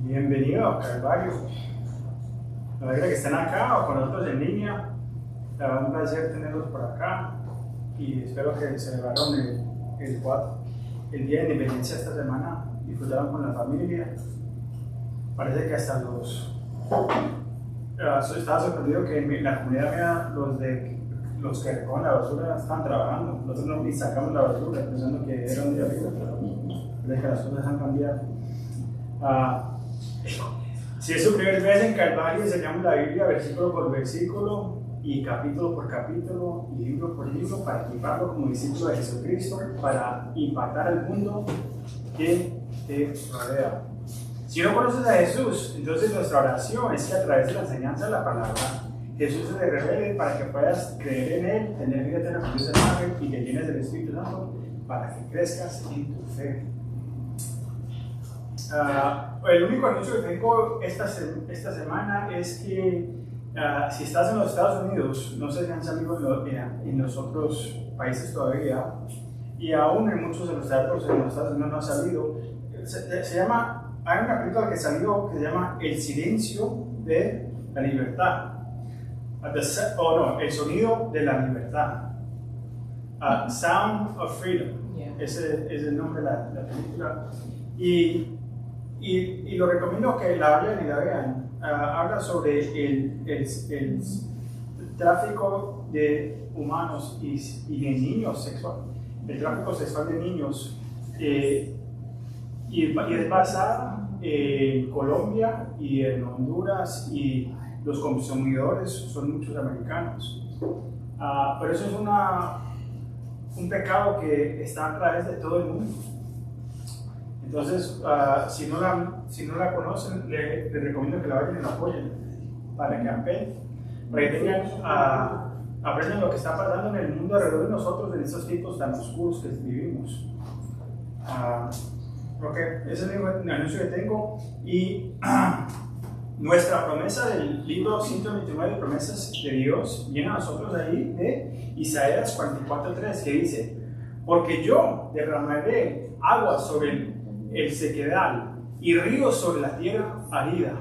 Bienvenido a Calvario. Me alegra que estén acá o con nosotros en línea. Un placer tenerlos por acá y espero que celebraron el Día de Independencia esta semana, disfrutaron con la familia. Parece que hasta estaba sorprendido que en la comunidad mía los que recogen la basura están trabajando. Nosotros no ni sacamos la basura pensando que era un día libre, pero parece que las cosas han cambiado. Si es su primera vez en Calvario, enseñamos la Biblia versículo por versículo y capítulo por capítulo y libro por libro para equiparlo como discípulo de Jesucristo, para impactar al mundo que te rodea. Si no conoces a Jesús, entonces nuestra oración es que a través de la enseñanza de la palabra, Jesús se te revele para que puedas creer en Él, tener vida eterna con Dios el Padre y que llenes del Espíritu Santo para que crezcas en tu fe. El único anuncio que tengo esta semana es que si estás en los Estados Unidos, no sé si han salido en los otros países todavía, y aún en muchos de los teatros en los Estados Unidos no ha salido, hay una película que salió que se llama El silencio de la libertad, el sonido de la libertad, Sound of Freedom, ese es el nombre de la película, y lo recomiendo que la vayan y la vean. Habla sobre el tráfico de humanos y de niños sexual, el tráfico sexual de niños, y es basada en Colombia y en Honduras, y los consumidores son muchos americanos. Pero eso es un pecado que está a través de todo el mundo. Entonces, si no la conocen, les recomiendo que la vayan y la apoyen para que aprendan lo que está pasando en el mundo alrededor de nosotros en estos tiempos tan oscuros que vivimos. Ese es el anuncio que tengo. Y nuestra promesa del libro 129 de promesas de Dios viene a nosotros ahí de Isaías 44:3, que dice: porque yo derramaré agua sobre el sequedal y ríos sobre la tierra árida.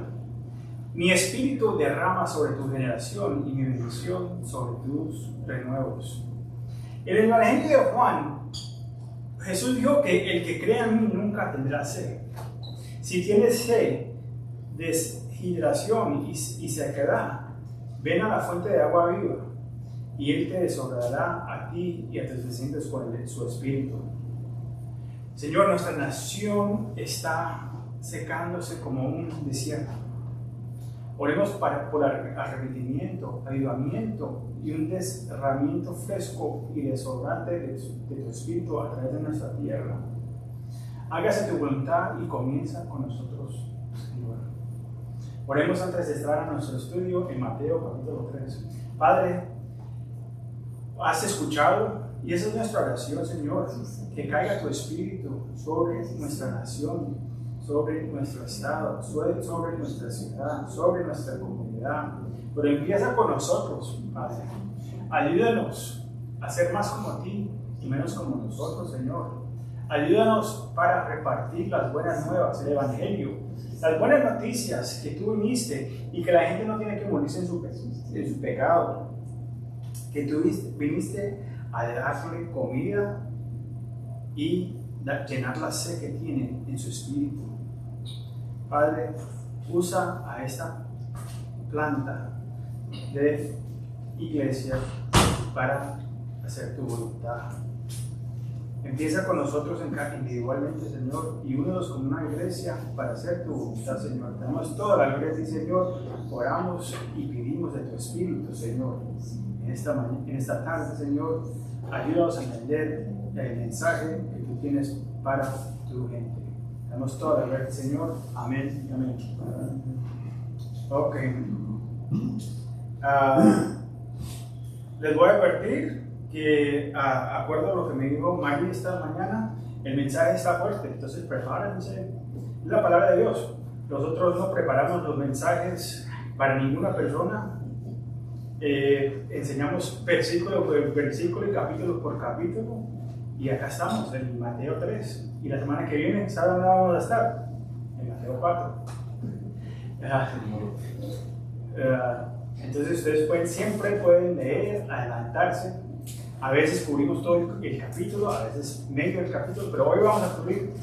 Mi espíritu derrama sobre tu generación y mi bendición sobre tus renuevos. En el Evangelio de Juan, Jesús dijo que el que crea en mí nunca tendrá sed. Si tienes sed, deshidratación y sequedad, ven a la fuente de agua viva y Él te desobrará a ti y a tus descendientes con su espíritu. Señor, nuestra nación está secándose como un desierto. Oremos por arrepentimiento, avivamiento y un derramamiento fresco y desobrante de tu espíritu a través de nuestra tierra. Hágase tu voluntad y comienza con nosotros, Señor. Oremos antes de entrar a nuestro estudio en Mateo capítulo 3. Padre, has escuchado, y esa es nuestra oración, Señor, que caiga tu espíritu sobre nuestra nación, sobre nuestro estado, sobre nuestra ciudad, sobre nuestra comunidad. Pero empieza con nosotros, Padre. Ayúdanos a ser más como ti y menos como nosotros, Señor. Ayúdanos para repartir las buenas nuevas, el Evangelio, las buenas noticias que tú viniste y que la gente no tiene que morirse en su pecado. Que tú viniste a darle comida y llenar la sed que tienen en su espíritu. Padre, usa a esta planta de iglesia para hacer tu voluntad. Empieza con nosotros individualmente, Señor, y únenos como una iglesia para hacer tu voluntad, Señor. Tenemos toda la gloria de ti, Señor. Oramos y pedimos de tu espíritu, Señor. En esta tarde, Señor, ayúdanos a entender el mensaje que tú tienes para tu gente. Damos toda la gloria, Señor. Amén y amén. Ok. Les voy a advertir que, acuerdo a lo que me dijo Maggie esta mañana, el mensaje está fuerte, entonces prepárense. Es la palabra de Dios. Nosotros no preparamos los mensajes para ninguna persona. Enseñamos versículo por versículo y capítulo por capítulo, y acá estamos en Mateo 3, y la semana que viene, ¿saben dónde vamos a estar? En Mateo 4. Entonces ustedes siempre pueden leer, adelantarse. A veces cubrimos todo el capítulo, a veces medio del capítulo, pero hoy vamos a cubrir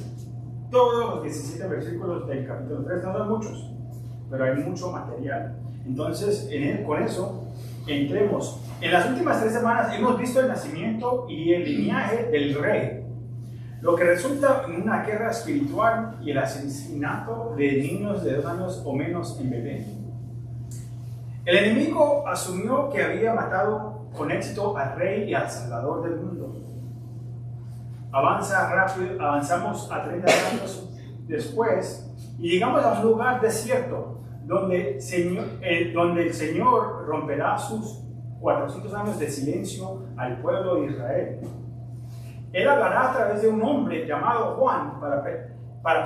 todos los 17 versículos del capítulo 3. No son muchos, pero hay mucho material. Entonces, con eso, entremos. En las últimas 3 semanas hemos visto el nacimiento y el linaje del rey, lo que resulta en una guerra espiritual y el asesinato de niños de 2 años o menos en Belén. El enemigo asumió que había matado con éxito al rey y al salvador del mundo. Avanzamos a 30 años después y llegamos a un lugar desierto donde el Señor romperá sus 400 años de silencio al pueblo de Israel. Él hablará a través de un hombre llamado Juan para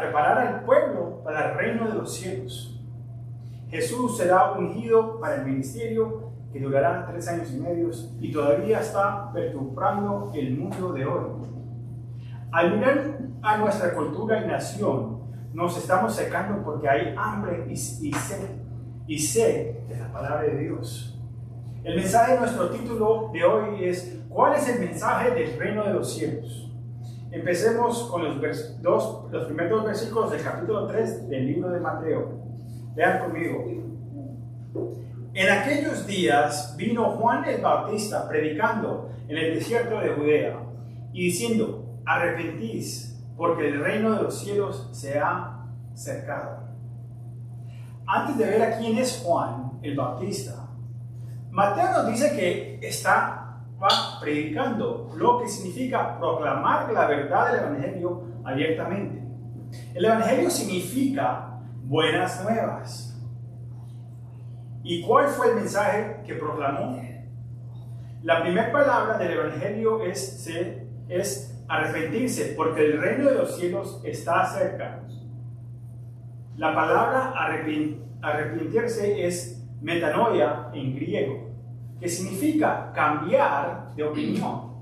preparar al pueblo para el reino de los cielos. Jesús será ungido para el ministerio que durará 3 años y medio y todavía está perturbando el mundo de hoy. Al mirar a nuestra cultura y nación, nos estamos secando porque hay hambre y sed de la palabra de Dios. El mensaje de nuestro título de hoy es: ¿cuál es el mensaje del reino de los cielos? Empecemos con los primeros 2 versículos del capítulo 3 del libro de Mateo. Vean conmigo. En aquellos días vino Juan el Bautista predicando en el desierto de Judea y diciendo: arrepentís, porque el reino de los cielos se ha acercado. Antes de ver a quién es Juan el Bautista, Mateo nos dice que va predicando, lo que significa proclamar la verdad del Evangelio abiertamente. El Evangelio significa buenas nuevas. ¿Y cuál fue el mensaje que proclamó? La primera palabra del Evangelio es arrepentirse, porque el reino de los cielos está cerca. La palabra arrepentirse es metanoia en griego, que significa cambiar de opinión.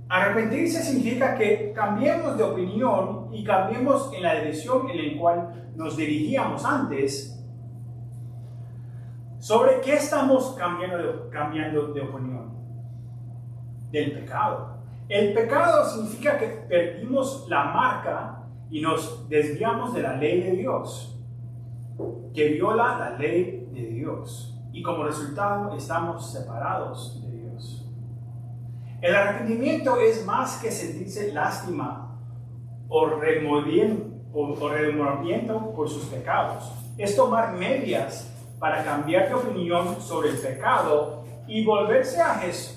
Arrepentirse significa que cambiemos de opinión y cambiemos en la dirección en la cual nos dirigíamos antes. ¿Sobre qué estamos cambiando de opinión? Del pecado. El pecado significa que perdimos la marca y nos desviamos de la ley de Dios, que viola la ley de Dios, y como resultado estamos separados de Dios. El arrepentimiento es más que sentirse lástima o remordimiento por sus pecados. Es tomar medidas para cambiar de opinión sobre el pecado y volverse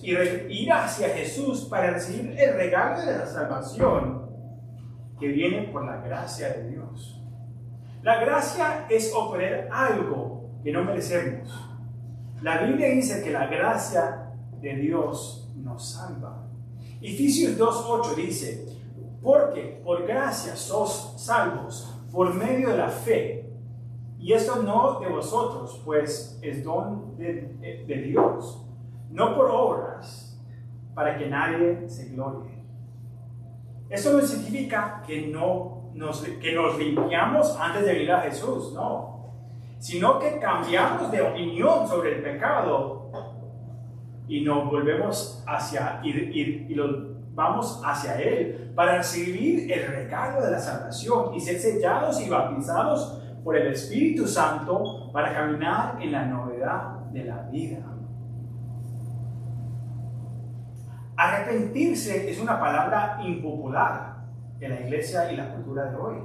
ir hacia Jesús para recibir el regalo de la salvación que viene por la gracia de Dios. La gracia es obtener algo que no merecemos. La Biblia dice que la gracia de Dios nos salva. Efesios 2:8 dice: porque por gracia sos salvos por medio de la fe. Y esto no de vosotros, pues es don de Dios, no por obras, para que nadie se glorie. Eso no significa que nos limpiamos antes de venir a Jesús, no. Sino que cambiamos de opinión sobre el pecado y nos volvemos vamos hacia Él para recibir el regalo de la salvación y ser sellados y bautizados por el Espíritu Santo para caminar en la novedad de la vida. Arrepentirse es una palabra impopular en la iglesia y la cultura de hoy,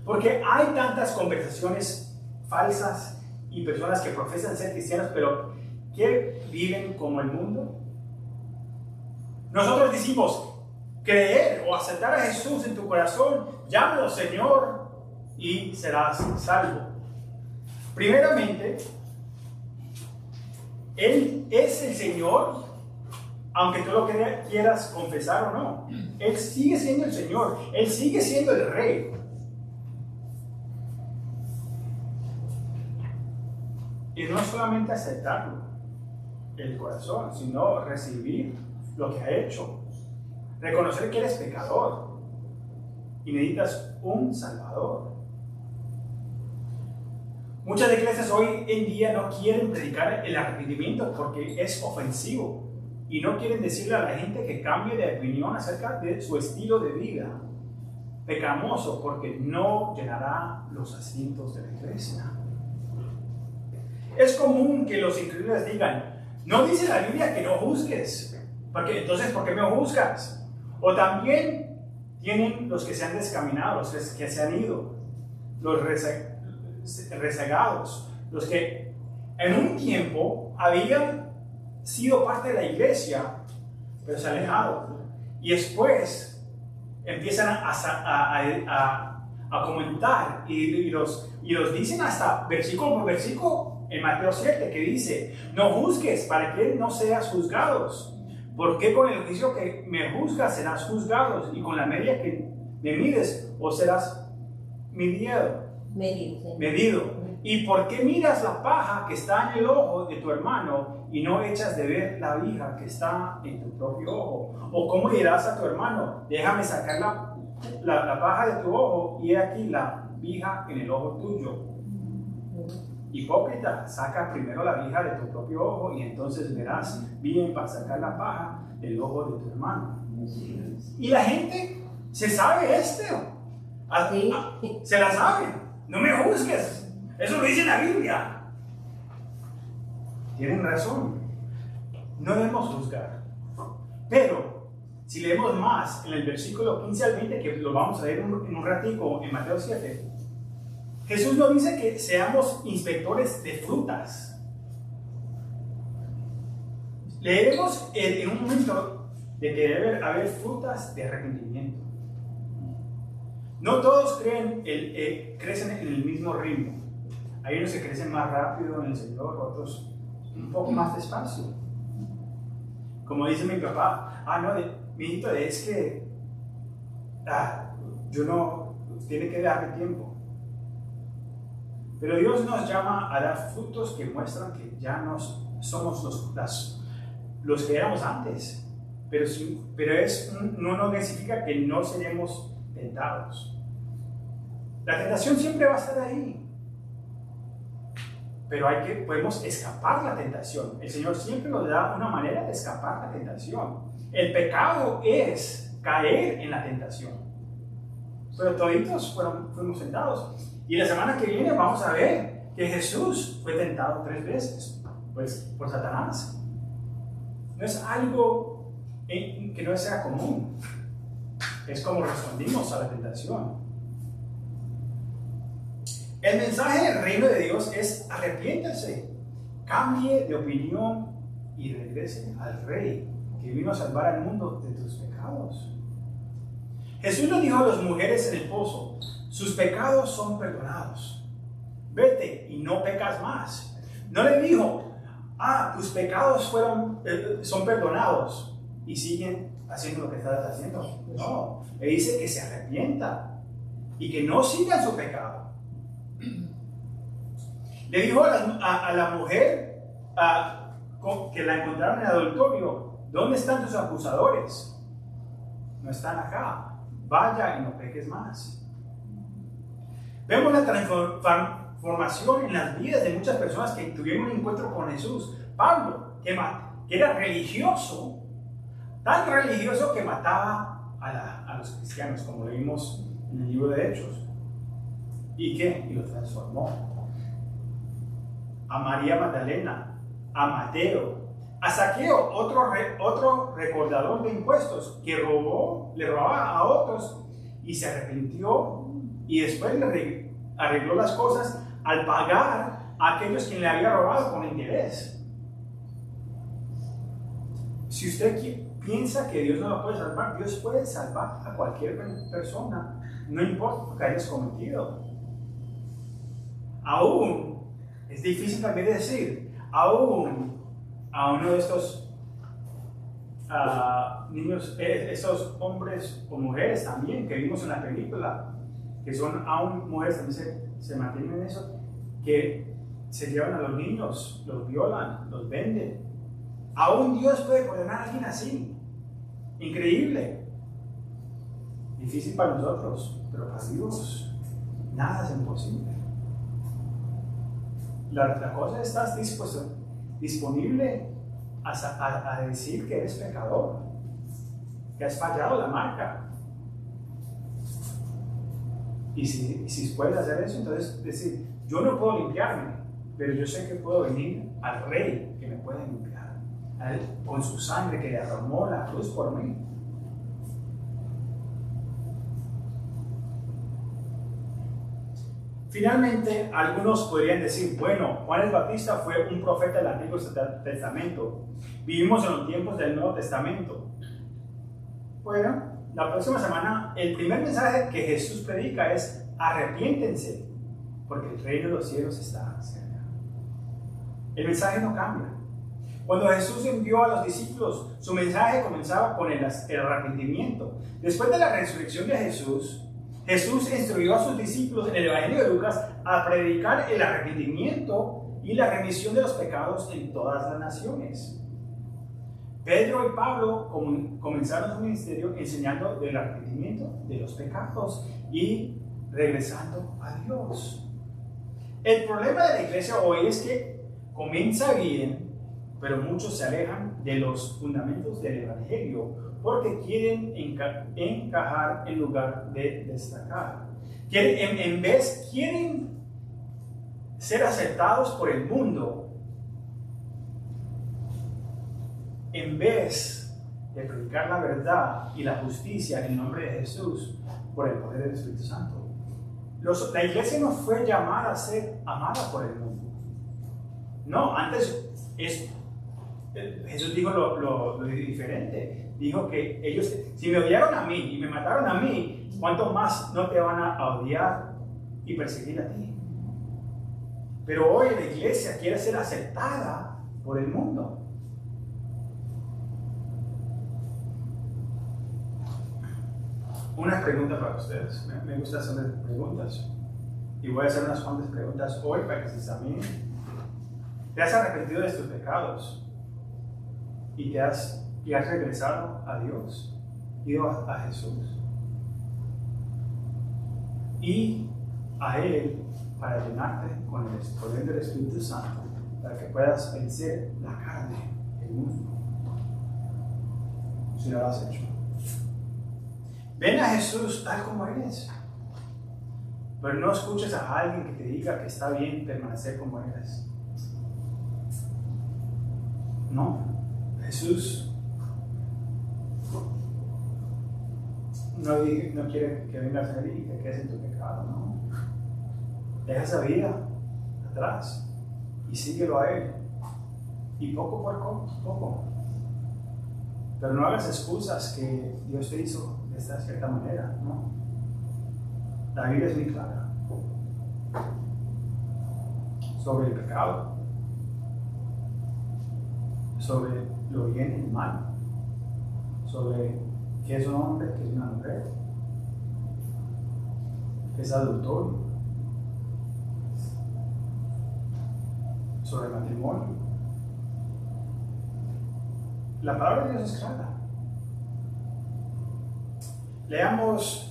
porque hay tantas conversaciones falsas y personas que profesan ser cristianos pero que viven como el mundo. Nosotros decimos creer o aceptar a Jesús en tu corazón, llámalo Señor y serás salvo. Primeramente, Él es el Señor, aunque tú lo quieras confesar o no. Él sigue siendo el Señor, Él sigue siendo el Rey. Y no solamente aceptarlo, el corazón, sino recibir lo que ha hecho. Reconocer que eres pecador y necesitas un Salvador. Muchas iglesias hoy en día no quieren predicar el arrepentimiento porque es ofensivo y no quieren decirle a la gente que cambie de opinión acerca de su estilo de vida pecamoso, porque no llenará los asientos de la iglesia. Es común que los incrédulos digan: no dice la Biblia que no juzgues, porque entonces ¿por qué me juzgas? O también tienen los que se han descaminado, los que se han ido, los rezagados, los que en un tiempo habían sido parte de la iglesia, pero se han alejado. Y después empiezan a comentar y los dicen hasta versículo por versículo en Mateo 7, que dice: no juzgues para que no seas juzgados, porque con el juicio que me juzgas serás juzgados, y con la medida que me mides o serás medido. ¿Y por qué miras la paja que está en el ojo de tu hermano y no echas de ver la viga que está en tu propio ojo? ¿O cómo dirás a tu hermano: déjame sacar la paja de tu ojo, y he aquí la viga en el ojo tuyo? Hipócrita, saca primero la viga de tu propio ojo, y entonces verás bien para sacar la paja del ojo de tu hermano. Y la gente se sabe esto. Se la sabe. No me juzgues. Eso lo dice la Biblia. Tienen razón. No debemos juzgar. Pero si leemos más en el versículo 15 al 20, que lo vamos a leer en un ratico en Mateo 7, Jesús nos dice que seamos inspectores de frutas. Leeremos en un momento de que debe haber frutas de arrepentimiento. No todos crecen en el mismo ritmo. Hay unos que crecen más rápido en el Señor, otros un poco más despacio. Como dice mi papá: mi hijito, es que yo no, tiene que darle tiempo. Pero Dios nos llama a dar frutos que muestran que ya no somos los que éramos antes. Pero no nos significa que no seremos tentados. La tentación siempre va a estar ahí. Pero podemos escapar la tentación. El Señor siempre nos da una manera de escapar la tentación. El pecado es caer en la tentación. Pero toditos fuimos tentados. Y la semana que viene vamos a ver que Jesús fue tentado 3 veces, pues, por Satanás. No es algo que no sea común. Es como respondimos a la tentación. El mensaje del reino de Dios es: arrepiéntase, cambie de opinión y regrese al Rey que vino a salvar al mundo de tus pecados. Jesús nos dijo a las mujeres en el pozo: sus pecados son perdonados, vete y no pecas más. No le dijo: tus pecados son perdonados y siguen haciendo lo que estás haciendo. No, le dice que se arrepienta y que no sigan su pecado. Le dijo a la mujer que la encontraron en el adulterio: ¿dónde están tus acusadores? No están acá. Vaya y no peques más. Vemos la transformación en las vidas de muchas personas que tuvieron un encuentro con Jesús. Pablo, que era religioso, tan religioso que mataba a los cristianos, como leímos en el libro de Hechos. ¿Y qué? Y los transformó. A María Magdalena, a Mateo, a Zaqueo, otro recaudador de impuestos que le robaba a otros y se arrepintió, y después le arregló las cosas al pagar a aquellos quien le había robado con interés. Si usted piensa que Dios no lo puede salvar, Dios puede salvar a cualquier persona, no importa lo que hayas cometido. Aún es difícil también decir, aún a uno de estos niños, estos hombres o mujeres también que vimos en la película, que son aún mujeres, también se mantienen en eso, que se llevan a los niños, los violan, los venden. Aún Dios puede perdonar a alguien así. Increíble. Difícil para nosotros, pero para Dios nada es imposible. La cosa es, ¿estás disponible a decir que eres pecador? Que has fallado la marca. Y si puedes hacer eso, entonces decir, yo no puedo limpiarme, pero yo sé que puedo venir al Rey que me puede limpiar, a él, con su sangre que derramó la cruz por mí. Finalmente, algunos podrían decir, bueno, Juan el Bautista fue un profeta del Antiguo Testamento. Vivimos en los tiempos del Nuevo Testamento. Bueno, la próxima semana, el primer mensaje que Jesús predica es: arrepiéntense, porque el reino de los cielos está cerca. El mensaje no cambia. Cuando Jesús envió a los discípulos, su mensaje comenzaba con el arrepentimiento. Después de la resurrección de Jesús instruyó a sus discípulos en el Evangelio de Lucas a predicar el arrepentimiento y la remisión de los pecados en todas las naciones. Pedro y Pablo comenzaron su ministerio enseñando del arrepentimiento de los pecados y regresando a Dios. El problema de la iglesia hoy es que comienza bien, pero muchos se alejan de los fundamentos del Evangelio porque quieren encajar en lugar de destacar. Quieren ser aceptados por el mundo en vez de predicar la verdad y la justicia en el nombre de Jesús por el poder del Espíritu Santo. La iglesia no fue llamada a ser amada por el mundo. No, antes Jesús dijo lo diferente. Dijo que ellos, si me odiaron a mí y me mataron a mí, ¿cuánto más no te van a odiar y perseguir a ti? Pero hoy la iglesia quiere ser aceptada por el mundo. Una pregunta para ustedes. Me gusta hacer preguntas. Y voy a hacer unas cuantas preguntas hoy para que se examinen. ¿Te has arrepentido de tus pecados? ¿Y has regresado a Dios? Ido a Jesús. Y a Él para llenarte con el poder del Espíritu Santo, para que puedas vencer la carne, el mundo. Si lo has hecho. Ven a Jesús tal como eres. Pero no escuches a alguien que te diga que está bien permanecer como eres. No. Jesús no quiere que vengas a Él y que quedes en tu pecado, no. Deja esa vida atrás y síguelo a Él. Y poco por poco. Pero no hagas excusas que Dios te hizo de esta cierta manera, ¿no? La Biblia es muy clara sobre el pecado, sobre lo bien y el mal, sobre qué es un hombre, qué es una mujer, qué es adulterio, sobre el matrimonio. La palabra de Dios es clara. Leamos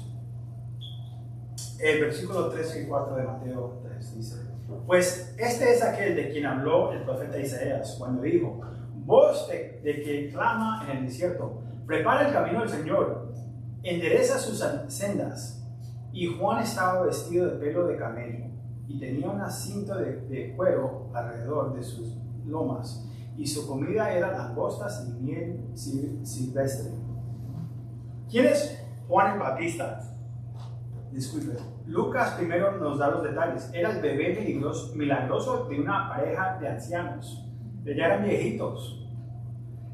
el versículo 3 y 4 de Mateo 3. Dice: pues este es aquel de quien habló el profeta Isaías cuando dijo: voz de que clama en el desierto, prepara el camino del Señor, endereza sus sendas. Y Juan estaba vestido de pelo de camello y tenía una cinta de cuero alrededor de sus lomas, y su comida era langostas y miel silvestre. ¿Quién es Juan el Bautista? Disculpe, Lucas primero nos da los detalles. Era el bebé milagroso de una pareja de ancianos. Ya eran viejitos.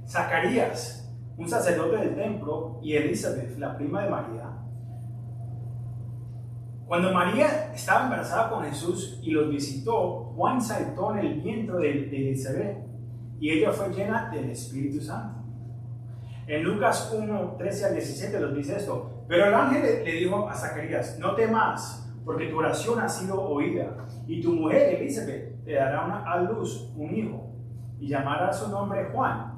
Zacarías, un sacerdote del templo, y Elizabeth, la prima de María. Cuando María estaba embarazada con Jesús y los visitó, Juan saltó en el vientre de Elizabeth y ella fue llena del Espíritu Santo. En Lucas 1, 13 al 17 nos dice esto: pero el ángel le dijo a Zacarías: no temas, porque tu oración ha sido oída, y tu mujer Elizabeth te dará a luz un hijo, y llamará su nombre Juan,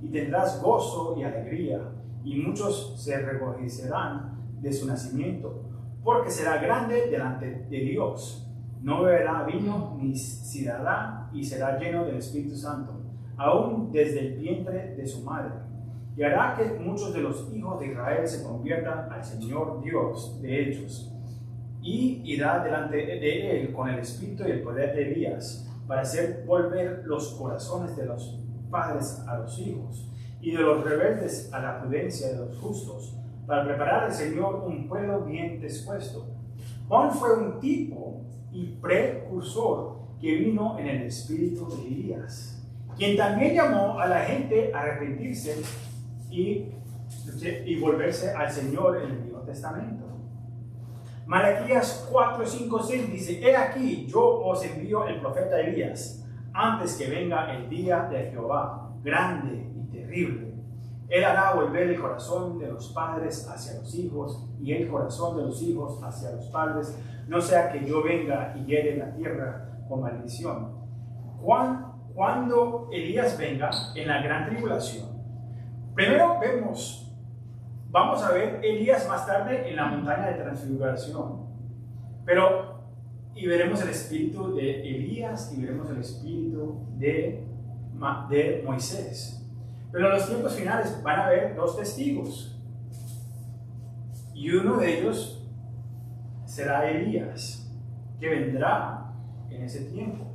y tendrás gozo y alegría, y muchos se regocijarán de su nacimiento, porque será grande delante de Dios. no beberá vino ni sidrará, y será lleno del Espíritu Santo, aún desde el vientre de su madre. Y hará que muchos de los hijos de Israel se conviertan al Señor Dios de ellos. Y irá delante de él con el espíritu y el poder de Elías, para hacer volver los corazones de los padres a los hijos, y de los rebeldes a la prudencia de los justos, para preparar al Señor un pueblo bien dispuesto. Juan fue un tipo y precursor que vino en el espíritu de Elías, quien también llamó a la gente a arrepentirse y volverse al Señor en el Nuevo Testamento. Malaquías 4, 5, 6 dice: He aquí, yo os envío el profeta Elías, antes que venga el día de Jehová, grande y terrible. Él hará volver el corazón de los padres hacia los hijos, y el corazón de los hijos hacia los padres, no sea que yo venga y hiere la tierra con maldición. Cuando Elías venga en la gran tribulación, primero vamos a ver Elías más tarde en la montaña de transfiguración, y veremos el espíritu de Elías y veremos el espíritu de Moisés. Pero en los tiempos finales van a haber dos testigos, y uno de ellos será Elías, que vendrá en ese tiempo.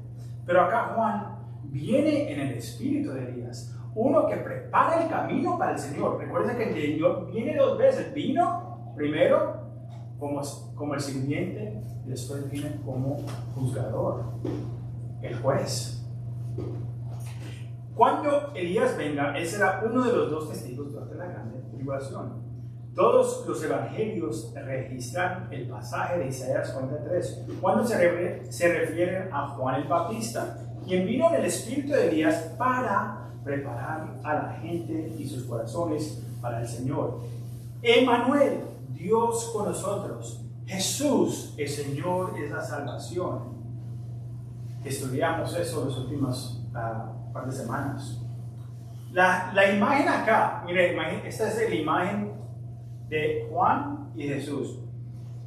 Pero acá Juan viene en el espíritu de Elías, uno que prepara el camino para el Señor. Recuerden que el Señor viene dos veces. Vino primero como el sirviente, y después viene como juzgador, el juez. Cuando Elías venga, él será uno de los dos testigos durante la gran tribulación. Todos los evangelios registran el pasaje de Isaías 43, cuando se refieren a Juan el Bautista, quien vino en el espíritu de Elías para preparar a la gente y sus corazones para el Señor. Emmanuel, Dios con nosotros. Jesús, el Señor, es la salvación. Estudiamos eso las últimas par de semanas. La imagen acá, mire, esta es la imagen de Juan y Jesús.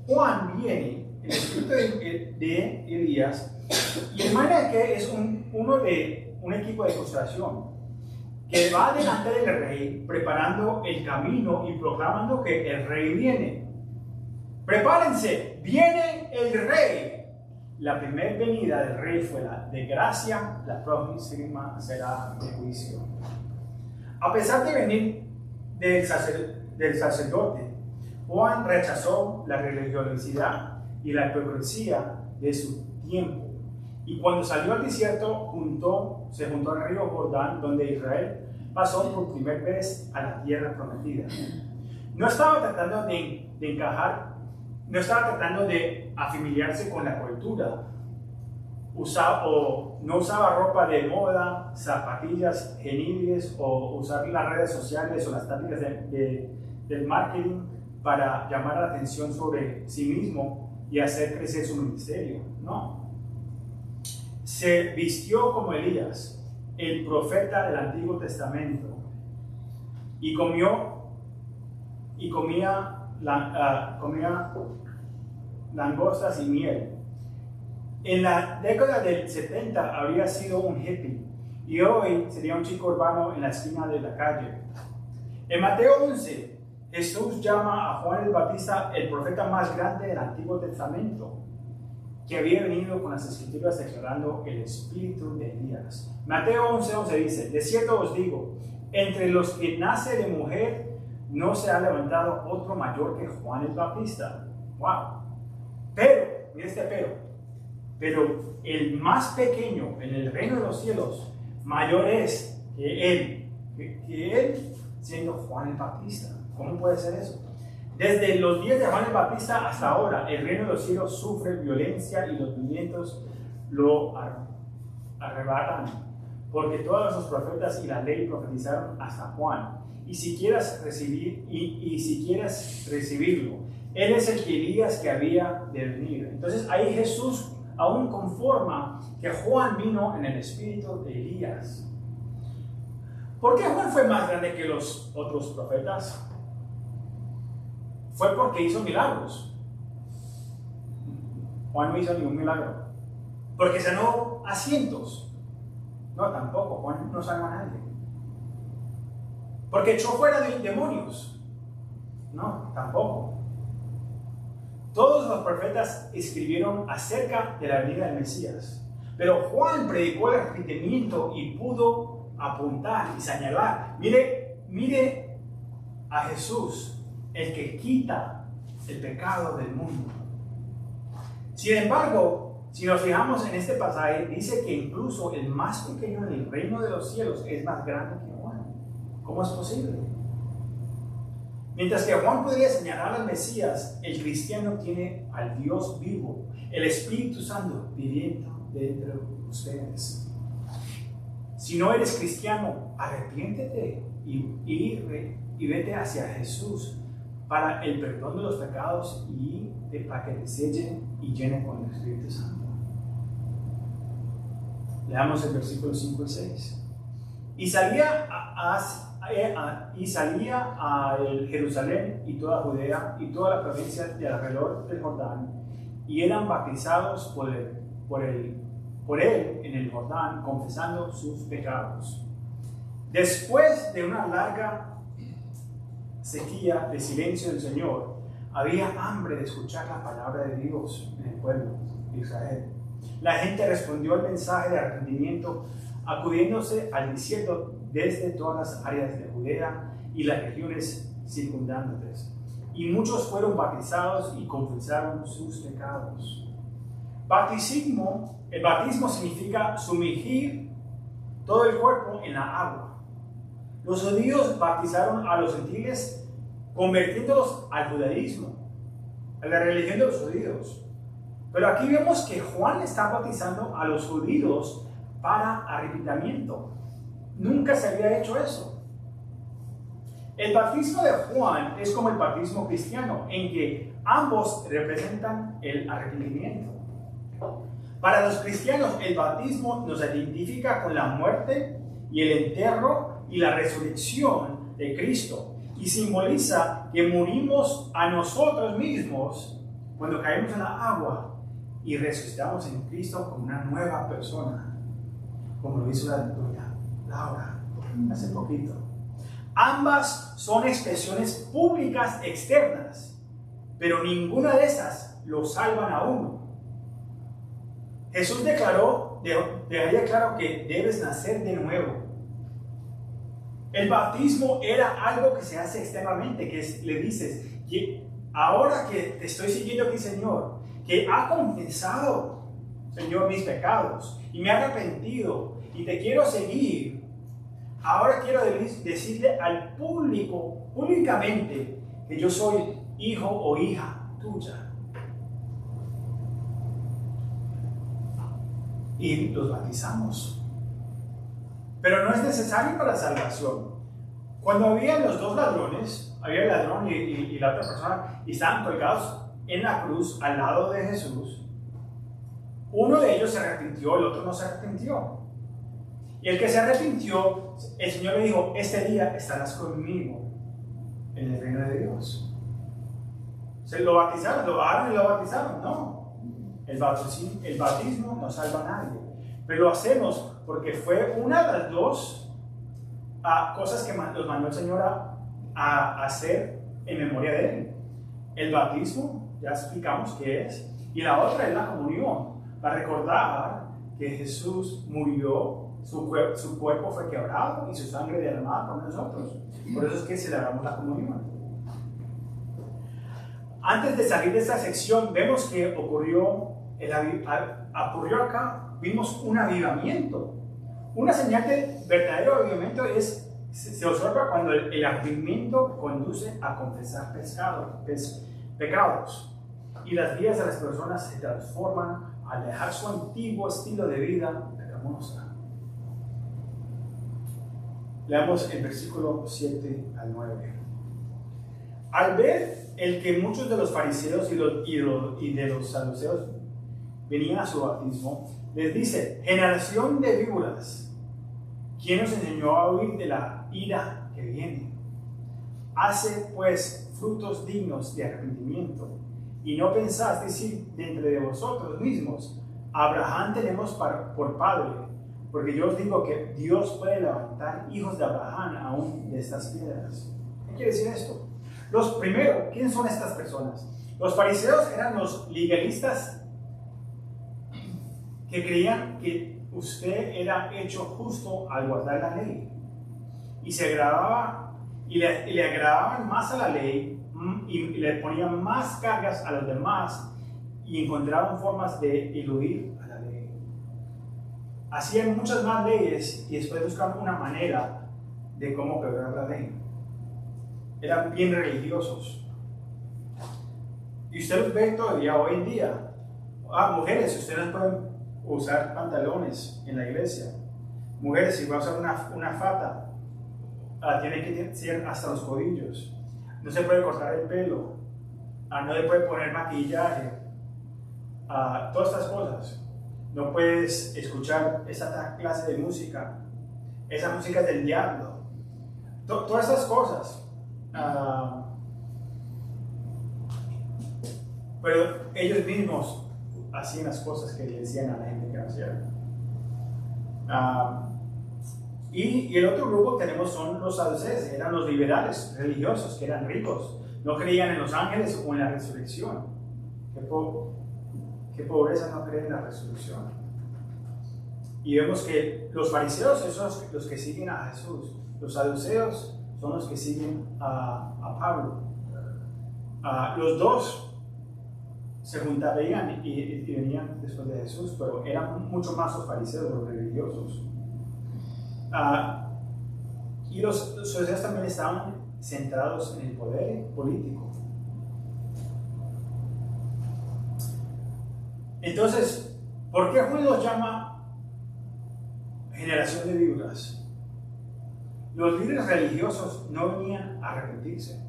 Juan viene en el espíritu de Elías, y imagina que es uno de un equipo de construcción que va delante del rey, preparando el camino y proclamando que el rey viene. Prepárense, viene el rey. La primera venida del rey fue la de gracia, la próxima será de juicio. A pesar de venir del sacerdote, Juan rechazó la religiosidad y la hipocresía de su tiempo. Y cuando salió al desierto, se juntó al río Jordán, donde Israel pasó por primera vez a la tierra prometida. No estaba tratando de encajar, no estaba tratando de afiliarse con la cultura. No usaba ropa de moda, zapatillas geniales, o usar las redes sociales o las tácticas del marketing para llamar la atención sobre sí mismo y hacer crecer su ministerio. No. Se vistió como Elías, el profeta del Antiguo Testamento, y comía langostas y miel. En la década del 70 habría sido un hippie, y hoy sería un chico urbano en la esquina de la calle. En Mateo 11, Jesús llama a Juan el Bautista el profeta más grande del Antiguo Testamento, que había venido con las escrituras declarando el espíritu de Elías. Mateo 11:11 dice: De cierto os digo, entre los que nace de mujer no se ha levantado otro mayor que Juan el Bautista. Wow. Pero, mira este pero el más pequeño en el reino de los cielos mayor es que él siendo Juan el Bautista. ¿Cómo puede ser eso? Desde los días de Juan el Bautista hasta ahora, el reino de los cielos sufre violencia y los vientos lo arrebatan, porque todos los profetas y la ley profetizaron hasta Juan. Y si quieres recibirlo, él es el Elías que había de venir. Entonces ahí Jesús aún conforma que Juan vino en el espíritu de Elías. ¿Por qué Juan fue más grande que los otros profetas? Fue porque hizo milagros. Juan no hizo ningún milagro. porque sanó a cientos. No, tampoco, Juan no sanó a nadie. Porque echó fuera de demonios. No, tampoco. Todos los profetas escribieron acerca de la venida del Mesías. Pero Juan predicó el arrepentimiento y pudo apuntar y señalar. Mire a Jesús, el que quita el pecado del mundo. Sin embargo, si nos fijamos en este pasaje, dice que incluso el más pequeño en el reino de los cielos es más grande que Juan. ¿Cómo es posible? Mientras que Juan podría señalar al Mesías, el cristiano tiene al Dios vivo, el Espíritu Santo viviendo dentro de ustedes. Si no eres cristiano, arrepiéntete y vete hacia Jesús para el perdón de los pecados y para que te selle y llene con el Espíritu Santo. Leamos el versículo 5 y 6. Y salía a Jerusalén y toda Judea y toda la provincia de alrededor del Jordán, y eran bautizados por él en el Jordán, confesando sus pecados. Después de una larga sequía de silencio del Señor, había hambre de escuchar la palabra de Dios en el pueblo de Israel. La gente respondió al mensaje de arrepentimiento acudiéndose al desierto desde todas las áreas de Judea y las regiones circundantes. Y muchos fueron bautizados y confesaron sus pecados. El bautismo significa sumergir todo el cuerpo en la agua. Los judíos bautizaron a los gentiles convirtiéndolos al judaísmo, a la religión de los judíos. Pero aquí vemos que Juan está bautizando a los judíos para arrepentimiento. Nunca se había hecho eso. El bautismo de Juan es como el bautismo cristiano, en que ambos representan el arrepentimiento. Para los cristianos, el bautismo nos identifica con la muerte y el entierro y la resurrección de Cristo, y simboliza que morimos a nosotros mismos cuando caemos en la agua y resucitamos en Cristo como una nueva persona, como lo hizo la doctora Laura hace poquito. Ambas son expresiones públicas externas, pero ninguna de estas lo salvan a uno. Jesús dejaría claro que debes nacer de nuevo. El bautismo era algo que se hace externamente, le dices que ahora que te estoy siguiendo aquí, Señor, que ha confesado, Señor, mis pecados y me ha arrepentido y te quiero seguir. Ahora quiero decirle al público, públicamente, que yo soy hijo o hija tuya. Y los bautizamos. Pero no es necesario para la salvación. Cuando había los dos ladrones, había el ladrón y la otra persona, y estaban colgados en la cruz al lado de Jesús, uno de ellos se arrepintió, el otro no se arrepintió. Y el que se arrepintió, el Señor le dijo: este día estarás conmigo en el reino de Dios. Se lo bautizaron, lo bajaron y lo bautizaron. No, el bautismo no salva a nadie, pero lo hacemos porque fue una de las dos cosas que los mandó el Señor a hacer en memoria de Él. El bautismo, ya explicamos qué es, y la otra es la comunión, para recordar que Jesús murió, su cuerpo fue quebrado y su sangre derramada por nosotros. Por eso es que celebramos la comunión. Antes de salir de esta sección, vemos que ocurrió acá, vimos un avivamiento. Una señal de verdadero avivamiento se observa cuando el arrepentimiento conduce a confesar pecados, y las vidas de las personas se transforman al dejar su antiguo estilo de vida pecaminosa. Leamos el versículo 7 al 9. Al ver el que muchos de los fariseos y de los saduceos venían a su bautismo, les dice: generación de víboras, ¿quién os enseñó a huir de la ira que viene? Hace pues frutos dignos de arrepentimiento, y no pensáis decir de entre vosotros mismos: Abraham tenemos por padre, porque yo os digo que Dios puede levantar hijos de Abraham aún de estas piedras. ¿Qué quiere decir esto? Primero, ¿quiénes son estas personas? Los fariseos eran los legalistas que creían que usted era hecho justo al guardar la ley. Y se agradaba, y le agradaban más a la ley, y le ponían más cargas a los demás, y encontraban formas de eludir a la ley. Hacían muchas más leyes y después buscaban una manera de cómo quebrar la ley. Eran bien religiosos. Y usted los ve todavía hoy en día. Mujeres, ustedes pueden usar pantalones en la iglesia. Mujeres, si va a usar una fata, tiene que ser hasta los codillos. No se puede cortar el pelo. No le puede poner maquillaje. Todas estas cosas. No puedes escuchar esa clase de música. Esa música es del diablo. Todas estas cosas. Pero ellos mismos hacían las cosas que le decían a la gente que hacían. Y el otro grupo que tenemos son los saduceos. Eran los liberales religiosos, que eran ricos. No creían en los ángeles o en la resurrección. Qué pobreza no creer en la resurrección. Y vemos que los fariseos son los que siguen a Jesús. Los saduceos son los que siguen a Pablo. Los dos se juntarían y venían después de Jesús, pero eran mucho más los fariseos, los religiosos. Y los saduceos también estaban centrados en el poder político. Entonces, ¿por qué Juan los llama generación de víboras? Los líderes religiosos no venían a arrepentirse,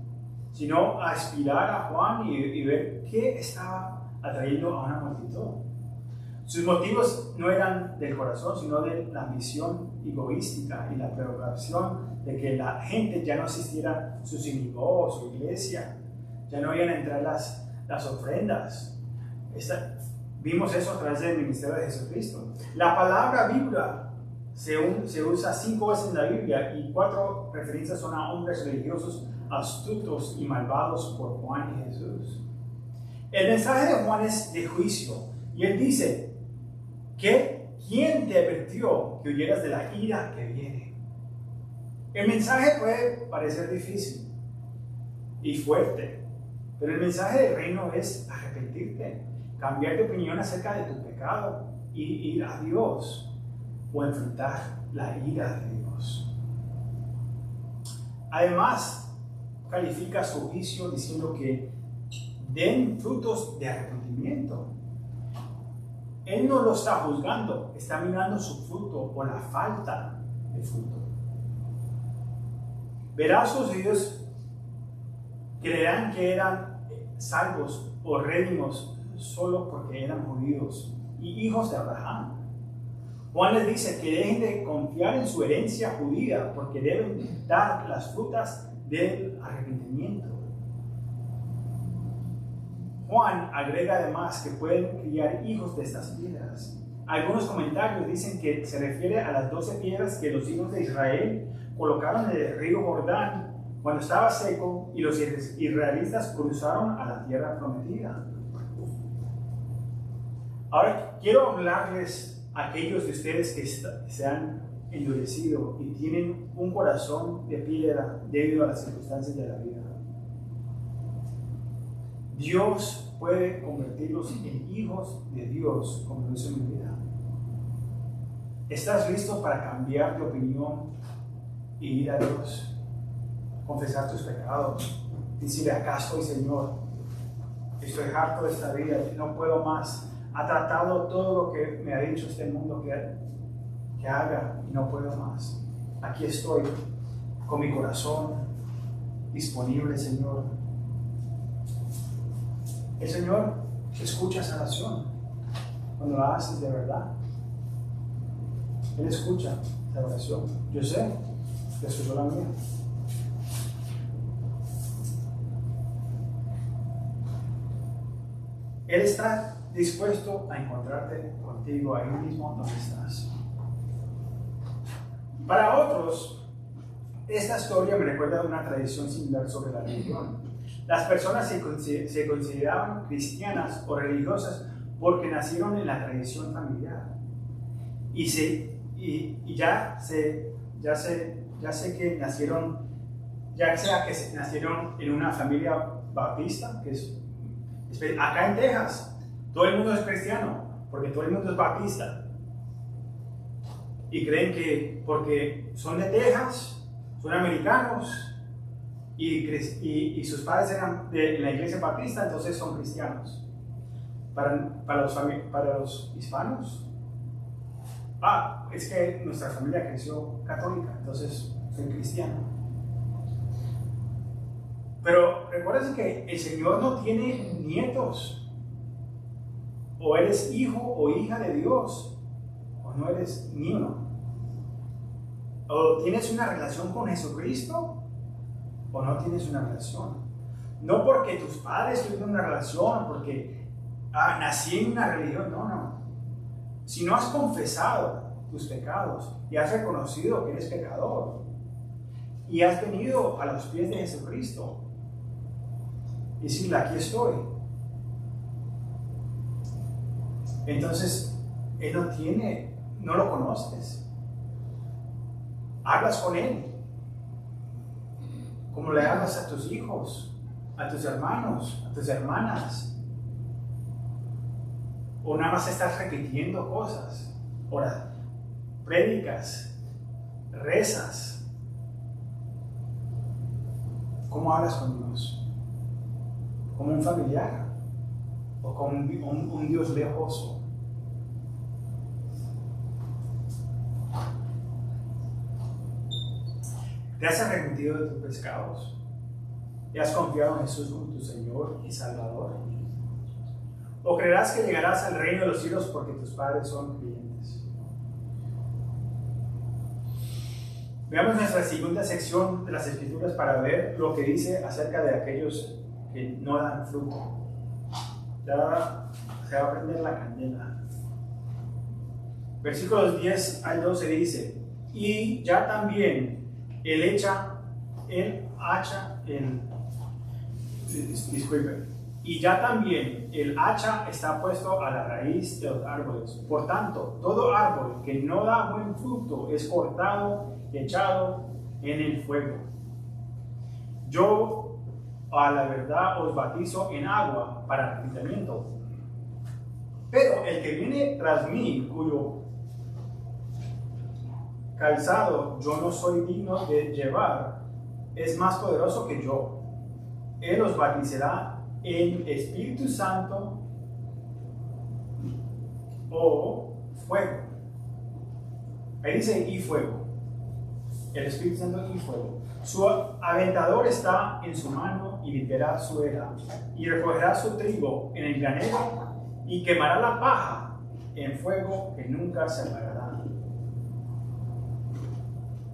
sino a aspirar a Juan y ver qué estaba atrayendo a una multitud. Sus motivos no eran del corazón, sino de la ambición egoística y la preocupación de que la gente ya no asistiera a su sinagoga o su iglesia, ya no iban a entrar las ofrendas. Vimos eso a través del ministerio de Jesucristo. La palabra Biblia se usa 5 veces en la Biblia y 4 referencias son a hombres religiosos astutos y malvados por Juan y Jesús. El mensaje de Juan es de juicio y él dice que ¿quién te advirtió que huyeras de la ira que viene? El mensaje puede parecer difícil y fuerte, pero el mensaje del reino es arrepentirte, cambiar de opinión acerca de tu pecado y ir a Dios o enfrentar la ira de Dios. Además, califica su juicio diciendo que den frutos de arrepentimiento. Él no lo está juzgando, está mirando su fruto o la falta de fruto. Verá sus hijos creerán que eran salvos o redimos solo porque eran judíos y hijos de Abraham. Juan les dice que dejen de confiar en su herencia judía porque deben dar las frutas del arrepentimiento. Juan agrega además que pueden criar hijos de estas piedras. Algunos comentarios dicen que se refiere a las 12 piedras que los hijos de Israel colocaron en el río Jordán cuando estaba seco y los israelitas cruzaron a la tierra prometida. Ahora quiero hablarles a aquellos de ustedes que se han endurecido y tienen un corazón de piedra debido a las circunstancias de la vida. Dios puede convertirlos en hijos de Dios, como lo hizo en mi vida. ¿Estás listo para cambiar de opinión y ir a Dios? Confesar tus pecados. Decirle, acá estoy, Señor. Estoy harto de esta vida, no puedo más. Ha tratado todo lo que me ha dicho este mundo que haga y no puedo más. Aquí estoy con mi corazón disponible, Señor. El Señor escucha esa oración cuando la haces de verdad. Él escucha esa oración. Yo sé que escuchó la mía. Él está dispuesto a encontrarte contigo ahí mismo donde estás. Para otros, esta historia me recuerda a una tradición similar sobre la religión. Las personas se consideraban cristianas o religiosas porque nacieron en la tradición familiar. Ya sea que nacieron en una familia bautista, que es acá en Texas, todo el mundo es cristiano, porque todo el mundo es bautista. Y creen que porque son de Texas, son americanos, y sus padres eran de la iglesia bautista, entonces son cristianos. Para los hispanos, es que nuestra familia creció católica, entonces soy cristiano. Pero recuerden que el Señor no tiene nietos. O eres hijo o hija de Dios, o no eres ni uno. O tienes una relación con Jesucristo, o no tienes una relación. No porque tus padres tuvieron una relación, porque nací en una religión, no. Si no has confesado tus pecados y has reconocido que eres pecador y has venido a los pies de Jesucristo y decirle, aquí estoy, entonces Él no lo conoces. Hablas con Él como le hablas a tus hijos, a tus hermanos, a tus hermanas. O nada más estás repitiendo cosas. Ahora, prédicas, rezas. ¿Cómo hablas con Dios? ¿Como un familiar? ¿O como un Dios lejoso? ¿Te has arrepentido de tus pecados? ¿Y has confiado en Jesús como tu Señor y Salvador? ¿O creerás que llegarás al reino de los cielos porque tus padres son creyentes? Veamos nuestra segunda sección de las Escrituras para ver lo que dice acerca de aquellos que no dan fruto. Ya se va a prender la candela. Versículos 10 al 12 dice: y ya también y ya también el hacha está puesto a la raíz de los árboles. Por tanto, todo árbol que no da buen fruto es cortado y echado en el fuego. Yo, a la verdad, os bautizo en agua para arrepentimiento. Pero el que viene tras mí, cuyo calzado yo no soy digno de llevar, es más poderoso que yo. Él os bautizará en Espíritu Santo o fuego. Ahí dice y fuego. El Espíritu Santo y fuego. Su aventador está en su mano y limpiará su era y recogerá su trigo en el granero y quemará la paja en fuego que nunca se apagará.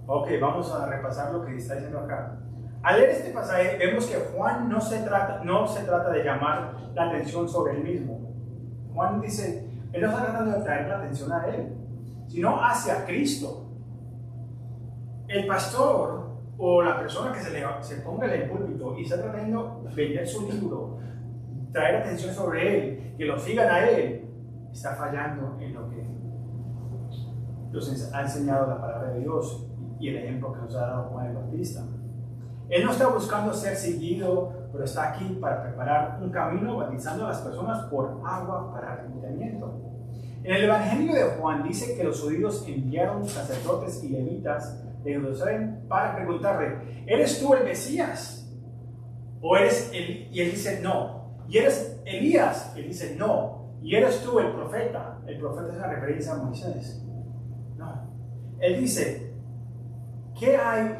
Ok, vamos a repasar lo que está diciendo acá. Al leer este pasaje vemos que Juan no se trata de llamar la atención sobre él mismo. Juan dice, él no está tratando de traer la atención a él, sino hacia Cristo. El pastor o la persona que se ponga en el púlpito y está tratando de vender su libro, traer atención sobre él, que lo sigan a él, está fallando en lo que nos ha enseñado la palabra de Dios y el ejemplo que nos ha dado Juan el Bautista. Él no está buscando ser seguido, pero está aquí para preparar un camino bautizando a las personas por agua para arrepentimiento. En el Evangelio de Juan dice que los judíos enviaron sacerdotes y levitas de Jerusalén para preguntarle, ¿eres tú el Mesías? ¿O eres él? Y él dice, no. ¿Y eres Elías? Él dice, no. ¿Y eres tú el profeta? El profeta es una referencia a Moisés. No. Él dice, ¿qué hay?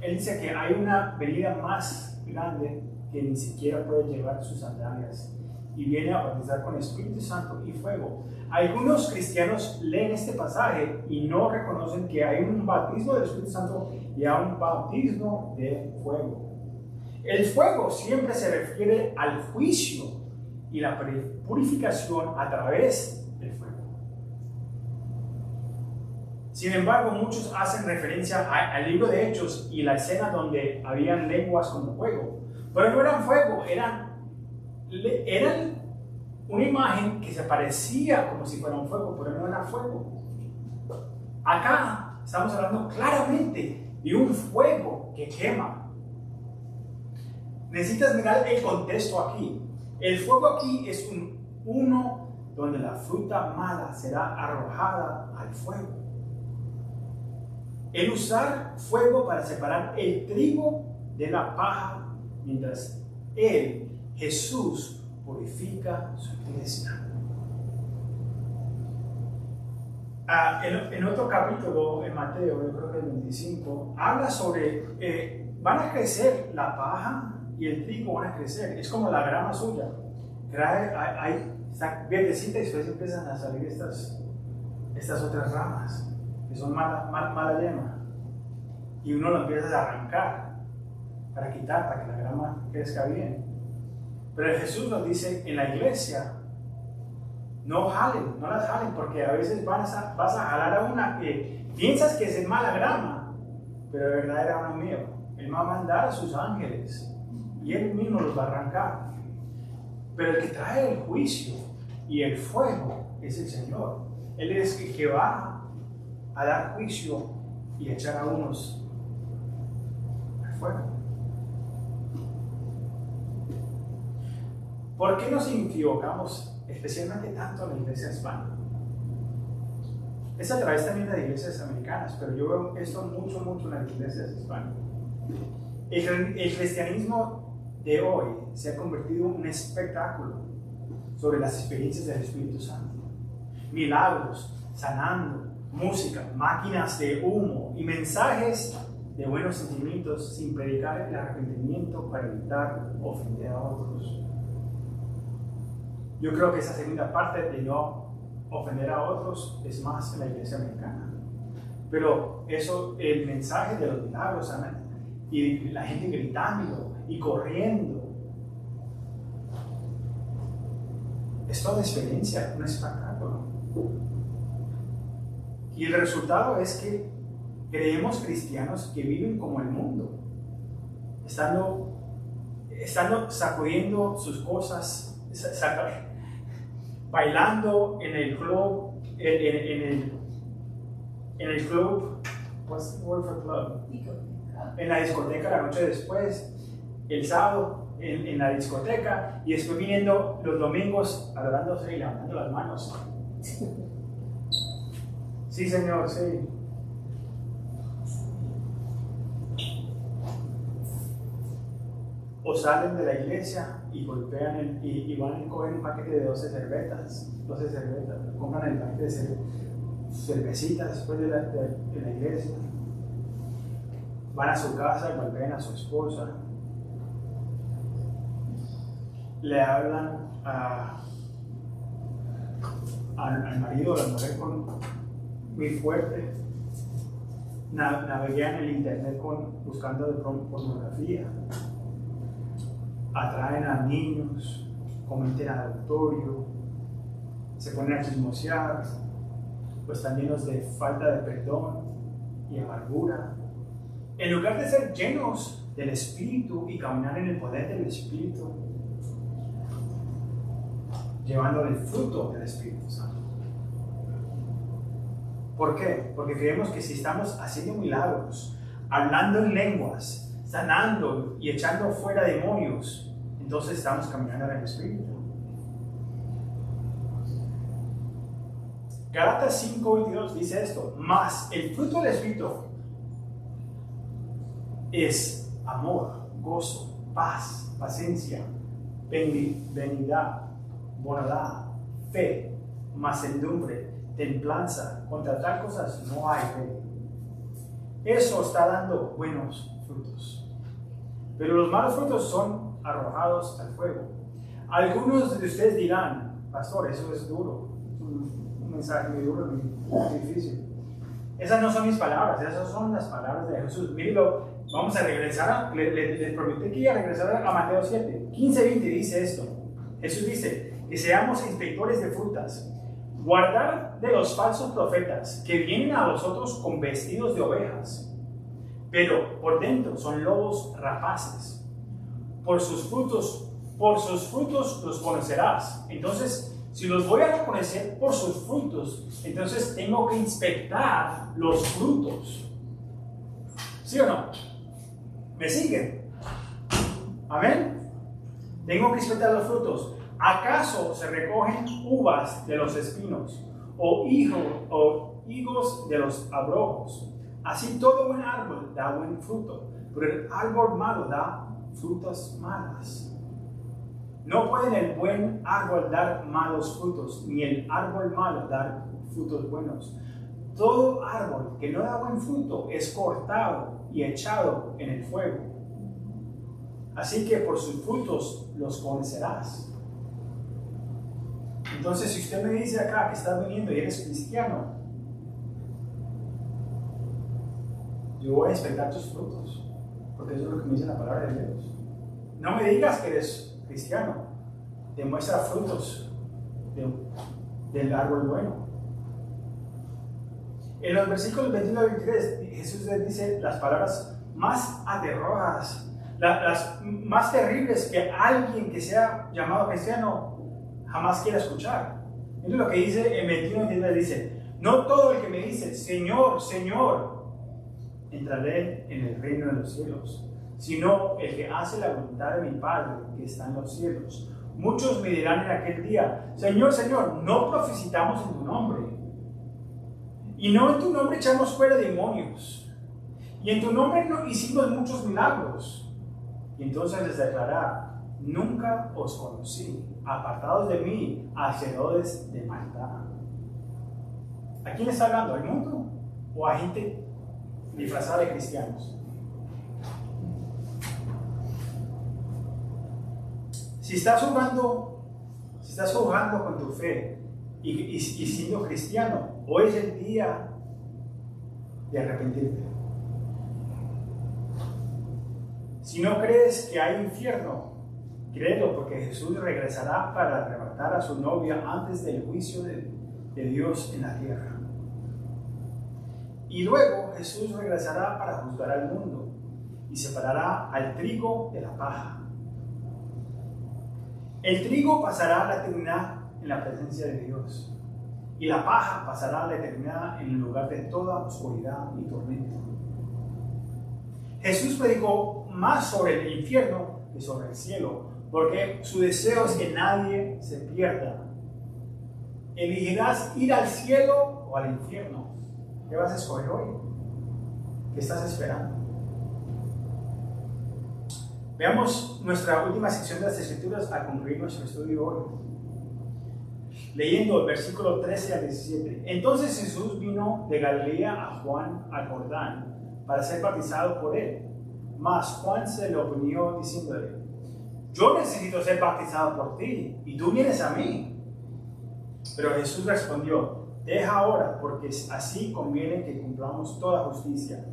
Él dice que hay una venida más grande que ni siquiera puede llevar sus sandalias y viene a bautizar con Espíritu Santo y fuego. Algunos cristianos leen este pasaje y no reconocen que hay un bautismo del Espíritu Santo y hay un bautismo de fuego. El fuego siempre se refiere al juicio y la purificación a través del fuego. Sin embargo, muchos hacen referencia al libro de Hechos y la escena donde habían lenguas como fuego. Pero no eran fuego, eran una imagen que se parecía como si fuera un fuego, pero no era fuego. Acá estamos hablando claramente de un fuego que quema. Necesitas mirar el contexto aquí. El fuego aquí es uno donde la fruta mala será arrojada al fuego. El usar fuego para separar el trigo de la paja, mientras Jesús, purifica su iglesia. En otro capítulo, en Mateo, yo creo que el 25, habla sobre, van a crecer la paja y el trigo van a crecer. Es como la grama suya. Está verdecita y después empiezan a salir estas otras ramas, que son mala yema. Y uno lo empieza a arrancar para quitar, para que la grama crezca bien. Pero Jesús nos dice en la iglesia, no las jalen, porque a veces vas a jalar a una que piensas que es mala grama, pero de verdad era uno mío. Él va a mandar a sus ángeles y Él mismo los va a arrancar. Pero el que trae el juicio y el fuego es el Señor. Él es el que va a dar juicio y echar a unos al fuego. ¿Por qué nos equivocamos, especialmente tanto en la iglesia hispana? Es a través también de las iglesias americanas, pero yo veo esto mucho en las iglesias hispanas. El cristianismo de hoy se ha convertido en un espectáculo sobre las experiencias del Espíritu Santo. Milagros, sanando, música, máquinas de humo y mensajes de buenos sentimientos sin predicar el arrepentimiento para evitar ofender a otros. Yo creo que esa segunda parte de no ofender a otros es más en la iglesia americana. Pero eso, el mensaje de los milagros y la gente gritando y corriendo, es toda experiencia, un espectáculo. Y el resultado es que creemos cristianos que viven como el mundo, estando sacudiendo sus cosas, bailando en el club, en el club, what's the word for club? En la discoteca la noche después, el sábado en la discoteca, y después viniendo los domingos adorándose y levantando las manos. Sí, Señor, sí. O salen de la iglesia y golpean y van a coger un paquete de 12 cervezas, compran el paquete de cervecitas después de la iglesia, van a su casa y golpean a su esposa, le hablan al marido o a la mujer muy fuerte, navegan el internet buscando de pornografía, atraen a niños, cometen adulterio, se ponen a chismosear, pues están llenos de falta de perdón y amargura. En lugar de ser llenos del Espíritu y caminar en el poder del Espíritu, llevando el fruto del Espíritu Santo. ¿Por qué? Porque creemos que si estamos haciendo milagros, hablando en lenguas, sanando y echando fuera demonios, entonces estamos caminando en el Espíritu. Gálatas 5:22 dice esto: mas el fruto del Espíritu es amor, gozo, paz, paciencia, benignidad, bondad, fe, mansedumbre, templanza. Contra tal cosas no hay ley. Eso está dando buenos frutos. Pero los malos frutos son arrojados al fuego. Algunos de ustedes dirán: pastor, eso es duro, un mensaje muy duro, muy difícil. Esas no son mis palabras, esas son las palabras de Jesús. Mírenlo, vamos a regresar, les prometí que iba a regresar a Mateo 7, 15-20 dice esto: Jesús dice que seamos inspectores de frutas, guardar de los falsos profetas que vienen a vosotros con vestidos de ovejas, pero por dentro son lobos rapaces. Por sus frutos los conocerás. Entonces, si los voy a reconocer por sus frutos, entonces tengo que inspectar los frutos. ¿Sí o no? ¿Me siguen? Amén. Tengo que inspectar los frutos. ¿Acaso se recogen uvas de los espinos o higos de los abrojos? Así todo buen árbol da buen fruto, pero el árbol malo da frutas malas. No puede el buen árbol dar malos frutos, ni el árbol malo dar frutos buenos. Todo árbol que no da buen fruto es cortado y echado en el fuego. Así que por sus frutos los conocerás. Entonces, si usted me dice acá que estás viniendo y eres cristiano, yo voy a inspectar tus frutos, porque eso es lo que me dice la palabra de Dios. No me digas que eres cristiano, demuestra frutos del árbol bueno. En los versículos 21 y 23, Jesús les dice las palabras más aterradoras, las más terribles que alguien que sea llamado cristiano jamás quiera escuchar. Miren lo que dice en 21 y 23, dice: no todo el que me dice Señor, Señor, entraré en el reino de los cielos, sino el que hace la voluntad de mi Padre que está en los cielos. Muchos me dirán en aquel día: Señor, Señor, no profetizamos en tu nombre, y no en tu nombre echamos fuera demonios, y en tu nombre no hicimos muchos milagros. Y entonces les declarará: nunca os conocí, apartados de mí, hacedores de maldad. ¿A quién está hablando? ¿Al mundo o a gente disfrazada de cristianos? Si estás jugando con tu fe y siendo cristiano, hoy es el día de arrepentirte. Si no crees que hay infierno, créelo, porque Jesús regresará para arrebatar a su novia antes del juicio de Dios en la tierra. Y luego Jesús regresará para juzgar al mundo y separará al trigo de la paja. El trigo pasará a la eternidad en la presencia de Dios, y la paja pasará a la eternidad en el lugar de toda oscuridad y tormento. Jesús predicó más sobre el infierno que sobre el cielo, porque su deseo es que nadie se pierda. ¿Elegirás ir al cielo o al infierno? ¿Qué vas a escoger hoy? ¿Qué estás esperando? Veamos nuestra última sección de las Escrituras a concluir nuestro estudio hoy. Leyendo el versículo 13 al 17. Entonces Jesús vino de Galilea a Juan al Jordán para ser bautizado por él. Mas Juan se lo oponió diciéndole: yo necesito ser bautizado por ti, y tú vienes a mí. Pero Jesús respondió: deja ahora, porque así conviene que cumplamos toda justicia.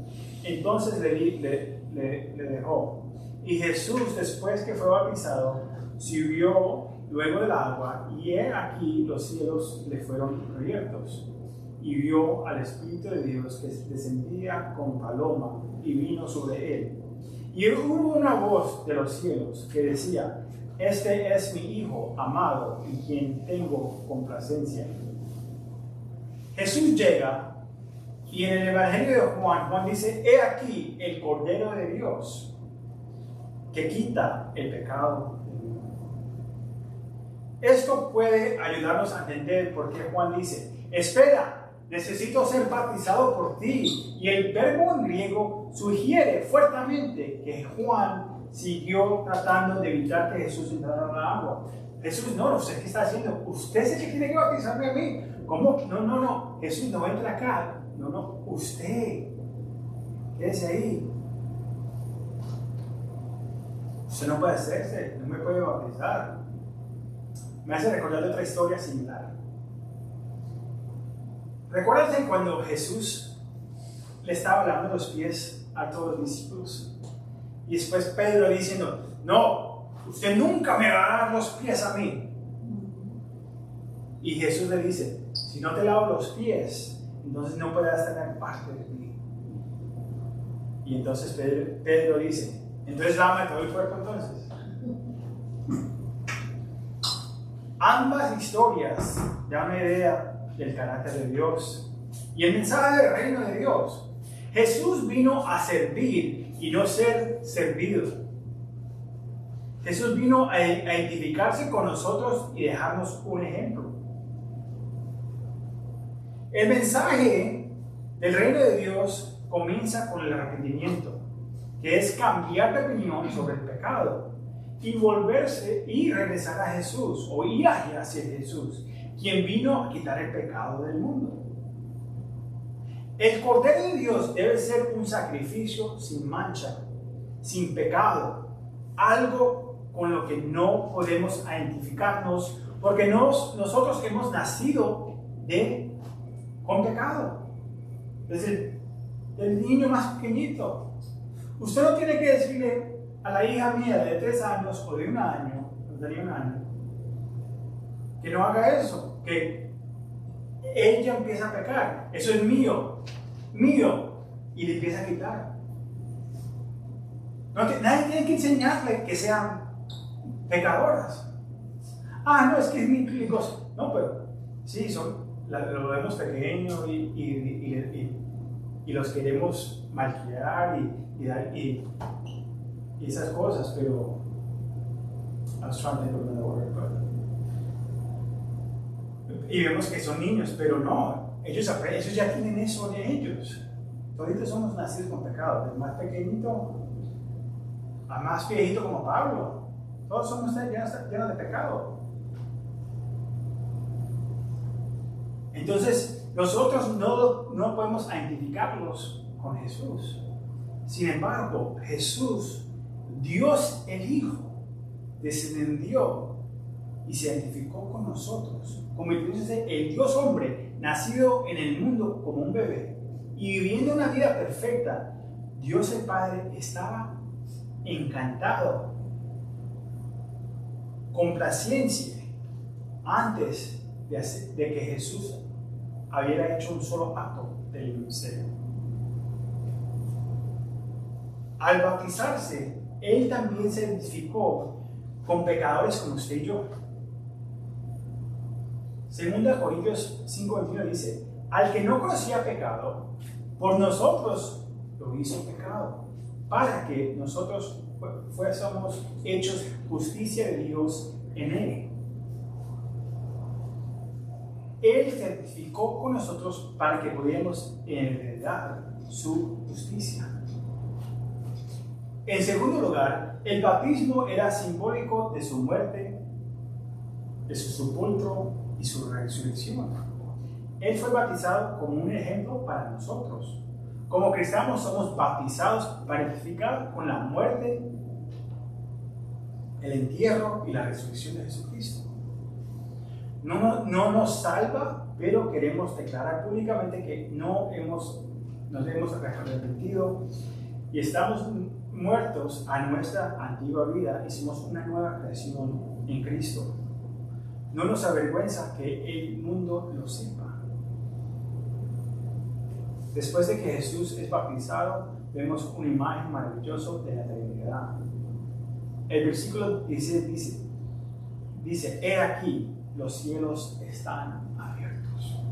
Entonces le dejó. Y Jesús, después que fue bautizado, subió luego del agua, y he aquí los cielos le fueron abiertos, y vio al Espíritu de Dios que descendía con paloma y vino sobre él. Y hubo una voz de los cielos que decía: este es mi Hijo amado, en quien tengo complacencia. Jesús llega, y en el Evangelio de Juan dice: he aquí el Cordero de Dios, que quita el pecado del mundo. Esto puede ayudarnos a entender por qué Juan dice: espera, necesito ser bautizado por ti. Y el verbo en griego sugiere fuertemente que Juan siguió tratando de evitar que Jesús entrara en el agua. Jesús: no sé qué está haciendo. Usted es el que tiene que bautizarme a mí. ¿Cómo? No. Jesús no entra acá. No. Usted. Quédese ahí. Usted no puede hacerse. No me puede bautizar. Me hace recordar otra historia similar. ¿Recuerdan cuando Jesús le estaba lavando los pies a todos los discípulos? Y después Pedro diciendo: no, usted nunca me va a dar los pies a mí. Y Jesús le dice, si no te lavo los pies, entonces no podrás tener parte de mí. Y entonces Pedro dice, entonces lávame todo el cuerpo entonces. Ambas historias dan una idea del carácter de Dios y el mensaje del reino de Dios. Jesús vino a servir y no ser servido. Jesús vino a identificarse con nosotros y dejarnos un ejemplo. El mensaje del reino de Dios comienza con el arrepentimiento, que es cambiar de opinión sobre el pecado y volverse y regresar a Jesús o ir hacia Jesús, quien vino a quitar el pecado del mundo. El Cordero de Dios debe ser un sacrificio sin mancha, sin pecado, algo con lo que no podemos identificarnos porque nosotros hemos nacido con pecado. Desde el niño más pequeñito. Usted no tiene que decirle a la hija mía de 3 años o de 1 año, que no haga eso, que ella empieza a pecar. Eso es mío, y le empieza a quitar. Nadie tiene que enseñarle que sean pecadoras. No, es que es mi cosa. No, pero sí, lo vemos pequeño y los queremos malcriar y esas cosas, pero I was trying to think of another word, y vemos que son niños, pero no, ellos ya tienen eso de ellos. Todos somos nacidos con pecado, del más pequeñito al más viejito como Pablo. Todos somos llenos de pecado. Entonces, nosotros no podemos identificarlos con Jesús. Sin embargo, Jesús, Dios el Hijo, descendió y se identificó con nosotros. Como entonces el Dios hombre, nacido en el mundo como un bebé y viviendo una vida perfecta, Dios el Padre estaba encantado, complacencia, antes de que Jesús había hecho un solo acto del ministerio. Al bautizarse, Él también se identificó con pecadores como usted y yo. Segunda Corintios 5:21 dice, al que no conocía pecado, por nosotros lo hizo pecado, para que nosotros fuésemos hechos justicia de Dios en Él. Él se identificó con nosotros para que pudiéramos heredar su justicia. En segundo lugar, el bautismo era simbólico de su muerte, de su sepulcro y su resurrección. Él fue bautizado como un ejemplo para nosotros. Como cristianos somos bautizados para identificar con la muerte, el entierro y la resurrección de Jesucristo. No nos salva, pero queremos declarar públicamente que nos hemos arrepentido y estamos muertos a nuestra antigua vida y somos una nueva creación en Cristo. No nos avergüenza que el mundo lo sepa. Después de que Jesús es bautizado, vemos una imagen maravillosa de la Trinidad. El versículo dice, he aquí, los cielos están abiertos.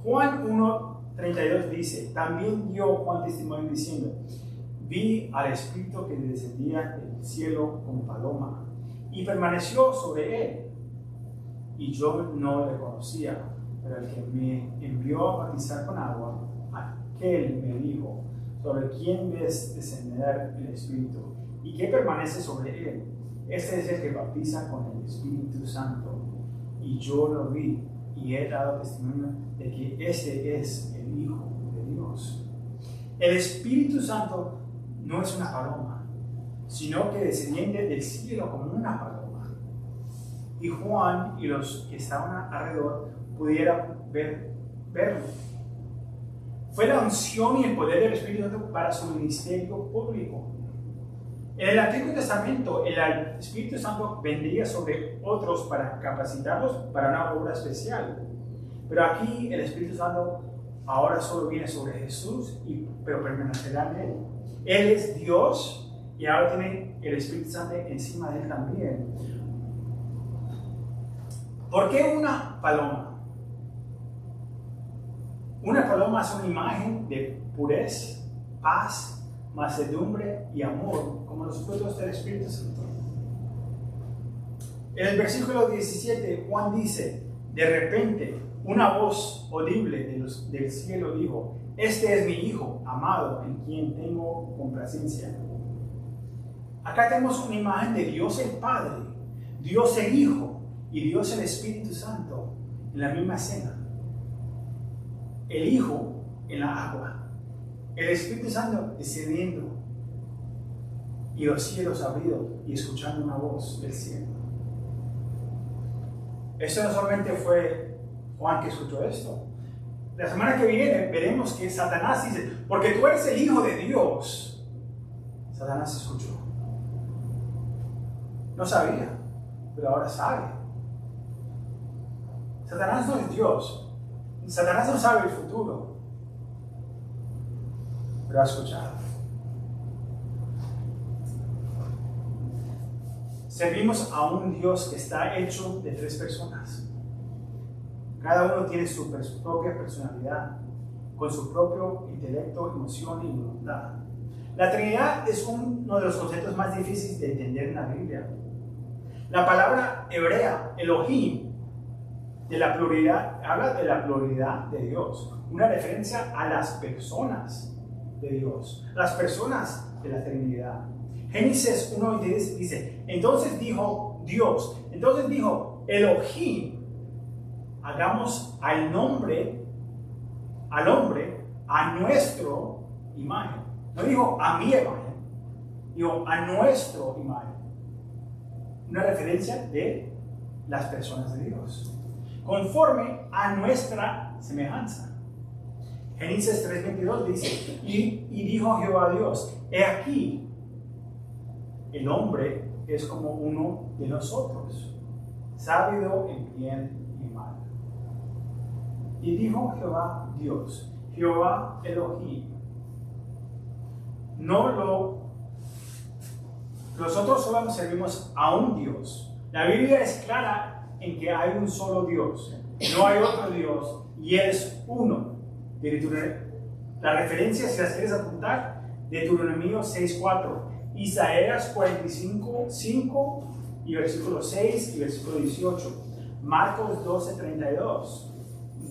Juan 1:32 dice, también dio Juan testimonio diciendo, vi al Espíritu que descendía del cielo como paloma y permaneció sobre él. Y yo no le conocía, pero el que me envió a bautizar con agua, aquel me dijo, sobre quién ves descender el Espíritu y que permanece sobre él. Este es el que bautiza con el Espíritu Santo. Y yo lo vi y he dado testimonio de que este es el Hijo de Dios. El Espíritu Santo no es una paloma, sino que desciende del cielo como una paloma. Y Juan y los que estaban alrededor pudieran verlo. Fue la unción y el poder del Espíritu Santo para su ministerio público. En el Antiguo Testamento, el Espíritu Santo vendría sobre otros para capacitarlos para una obra especial. Pero aquí el Espíritu Santo ahora solo viene sobre Jesús, pero permanecerá en Él. Él es Dios y ahora tiene el Espíritu Santo encima de Él también. ¿Por qué una paloma? Una paloma es una imagen de pureza, paz, mansedumbre y amor, como los frutos del Espíritu Santo. En el versículo 17, Juan dice: de repente, una voz audible del cielo dijo: este es mi Hijo amado, en quien tengo complacencia. Acá tenemos una imagen de Dios el Padre, Dios el Hijo y Dios el Espíritu Santo en la misma escena. El Hijo en la agua, el Espíritu Santo descendiendo y los cielos abridos y escuchando una voz del cielo. Esto no solamente fue Juan que escuchó esto. La semana que viene veremos que Satanás dice: porque tú eres el Hijo de Dios. Satanás escuchó. No sabía, pero ahora sabe. Satanás no es Dios. Satanás no sabe el futuro, pero ha escuchado. Servimos a un Dios que está hecho de 3 personas. Cada uno tiene su propia personalidad, con su propio intelecto, emoción y voluntad. La Trinidad es uno de los conceptos más difíciles de entender en la Biblia. La palabra hebrea, Elohim, de la pluralidad, habla de la pluralidad de Dios, una referencia a las personas de Dios, las personas de la Trinidad. Génesis 1:10 dice: entonces dijo Dios, entonces dijo Elohim, hagamos al hombre a nuestra imagen. No dijo a mi imagen, dijo a nuestra imagen. Una referencia de las personas de Dios, conforme a nuestra semejanza. Génesis 3:22 dice: y dijo Jehová Dios: he aquí, el hombre es como uno de nosotros, sabido en bien y mal. Y dijo Jehová Dios, Jehová Elohim. Nosotros solo servimos a un Dios. La Biblia es clara en que hay un solo Dios, no hay otro Dios, y Él es uno. La referencia, si las quieres apuntar, Deuteronomio 6:4, Isaías 45:5 y versículo 6 y versículo 18, Marcos 12:32,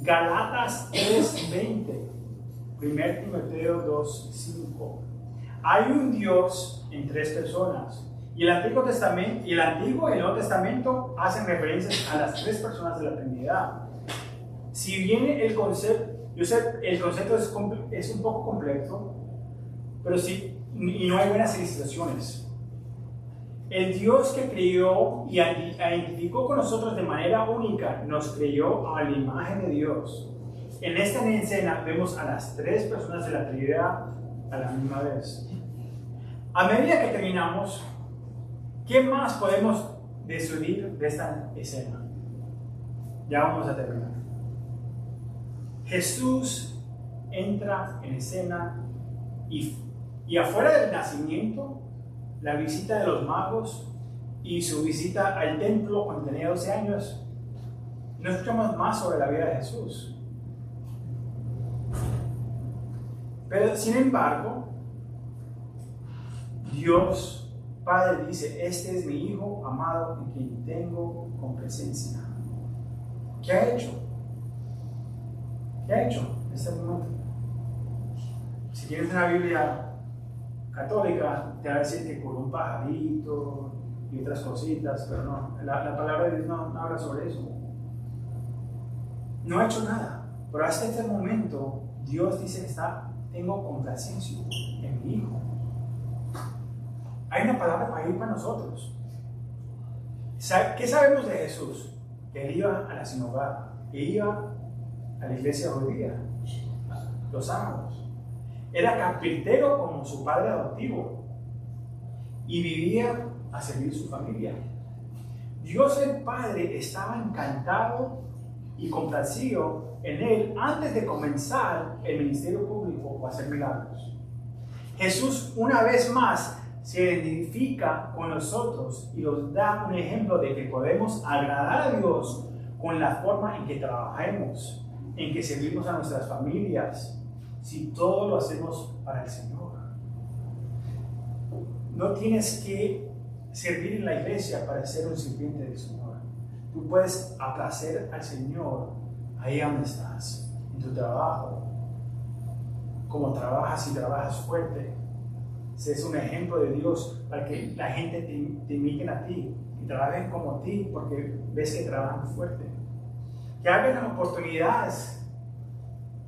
Galatas 3:20, 1 Timoteo 2:5. Hay un Dios en 3 personas. Y el Antiguo Testamento y el Nuevo Testamento hacen referencias a las 3 personas de la Trinidad. Si bien el concepto, yo sé, el concepto es un poco complejo, pero sí, y no hay buenas felicitaciones. El Dios que creó y identificó con nosotros de manera única, nos creó a la imagen de Dios. En esta escena vemos a las 3 personas de la Trinidad a la misma vez. A medida que terminamos, ¿qué más podemos deducir de esta escena? Ya vamos a terminar. Jesús entra en escena y afuera del nacimiento, la visita de los magos y su visita al templo cuando tenía 12 años, no escuchamos más sobre la vida de Jesús. Pero sin embargo, Dios Padre dice: este es mi Hijo amado en quien tengo complacencia. ¿Qué ha hecho? ¿Qué ha hecho en este momento? Si tienes una Biblia católica, te va a decir que con un pajarito y otras cositas, pero no, la palabra de Dios no habla sobre eso. No ha hecho nada, pero hasta este momento Dios dice que tengo complacencia en mi Hijo. Hay una palabra ahí para nosotros. ¿Qué sabemos de Jesús? Que él iba a la sinagoga, que iba a la iglesia judía los sábados. Era carpintero como su padre adoptivo. y vivía a servir su familia. Dios el Padre estaba encantado y complacido en él antes de comenzar el ministerio público o hacer milagros. Jesús una vez más se identifica con nosotros y nos da un ejemplo de que podemos agradar a Dios con la forma en que trabajemos, en que servimos a nuestras familias, si todo lo hacemos para el Señor. No tienes que servir en la iglesia para ser un sirviente del Señor. Tú puedes aplacer al Señor ahí donde estás, en tu trabajo, como trabajas y trabajas fuerte. Es un ejemplo de Dios para que la gente te imiten a ti y trabajen como ti porque ves que trabajan fuerte. Que hagan oportunidades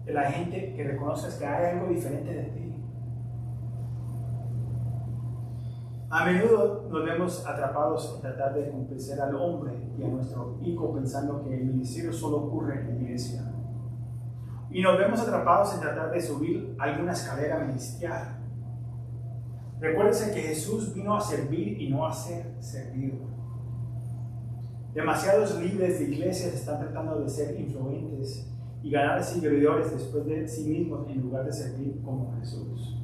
de la gente, que reconozcas que hay algo diferente de ti. A menudo nos vemos atrapados en tratar de complacer al hombre y a nuestro hijo pensando que el ministerio solo ocurre en la iglesia. Y nos vemos atrapados en tratar de subir alguna escalera ministerial. Recuérdense que Jesús vino a servir y no a ser servido. Demasiados líderes de iglesias están tratando de ser influentes y ganar seguidores después de sí mismos en lugar de servir como Jesús.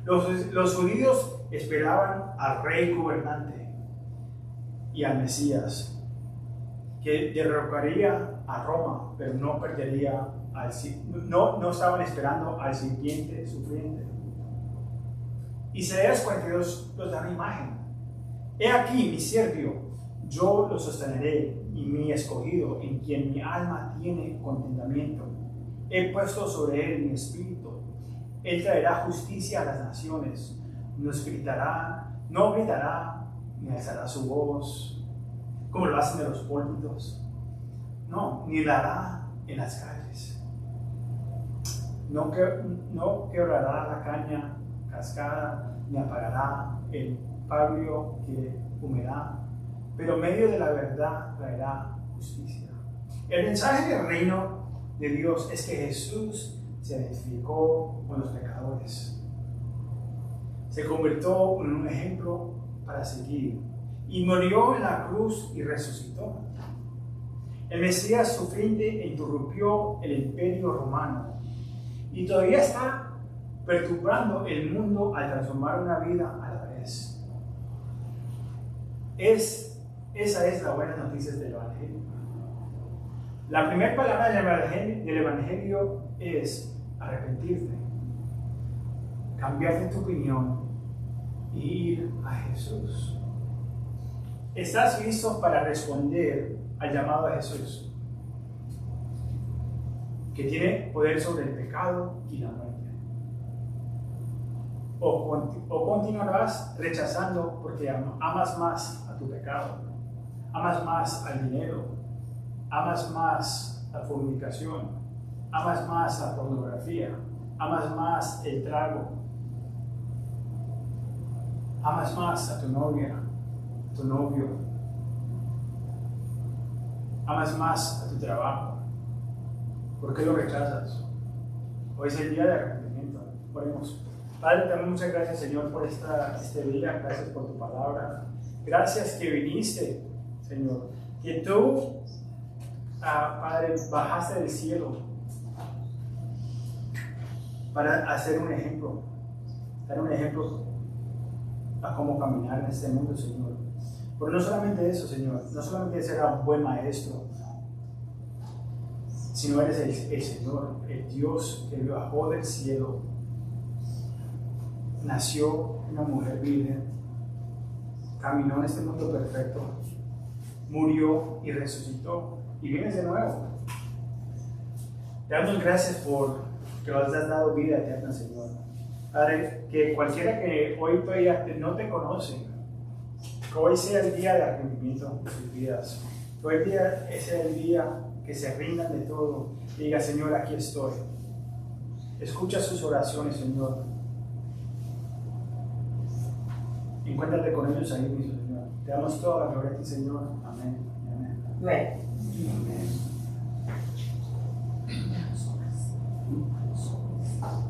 Los judíos esperaban al rey gobernante y al Mesías, que derrocaría a Roma, pero no perdería no estaban esperando al sirviente sufriente. Isaías 42 nos da una imagen. He aquí mi siervo, yo lo sosteneré, y mi escogido, en quien mi alma tiene contentamiento. He puesto sobre él mi espíritu. Él traerá justicia a las naciones. No gritará, ni alzará su voz, como lo hacen de los púlpitos. No, ni la hará en las calles. No quebrará la caña cascada, ni apagará el pabilo que humeará, pero en medio de la verdad traerá justicia. El mensaje del reino de Dios es que Jesús se identificó con los pecadores, se convirtió en un ejemplo para seguir y murió en la cruz y resucitó. El Mesías sufriente interrumpió el imperio romano y todavía está perturbando el mundo al transformar una vida a la vez. Esa es la buena noticia del Evangelio. La primera palabra del Evangelio es arrepentirte, cambiar de tu opinión y ir a Jesús. ¿Estás listo para responder al llamado de Jesús, que tiene poder sobre el pecado y la muerte? O continuarás rechazando porque amas más a tu pecado, amas más al dinero, amas más la fornicación, amas más la pornografía, amas más el trago, amas más a tu novia, a tu novio, amas más a tu trabajo. ¿Por qué lo rechazas? Hoy es el día de arrepentimiento. Oremos. Padre, también muchas gracias, Señor, por este día. Gracias por tu palabra. Gracias que viniste, Señor. Que tú, Padre, bajaste del cielo para hacer un ejemplo. Dar un ejemplo a cómo caminar en este mundo, Señor. Pero no solamente eso, Señor. No solamente ser un buen maestro, sino eres el Señor, el Dios que bajó del cielo. Nació una mujer virgen, caminó en este mundo perfecto, murió y resucitó y vienes de nuevo. Te damos gracias por que nos has dado vida eterna, Señor. Padre, que cualquiera que hoy todavía no te conoce, que hoy sea el día de arrepentimiento de sus vidas, que hoy sea el día que se rindan de todo y diga, Señor, aquí estoy. Escucha sus oraciones, Señor. Encuéntrate con ellos ahí mismo, Señor. Te damos toda la gloria a ti, Señor. Amén. Amén. Amén. Amén.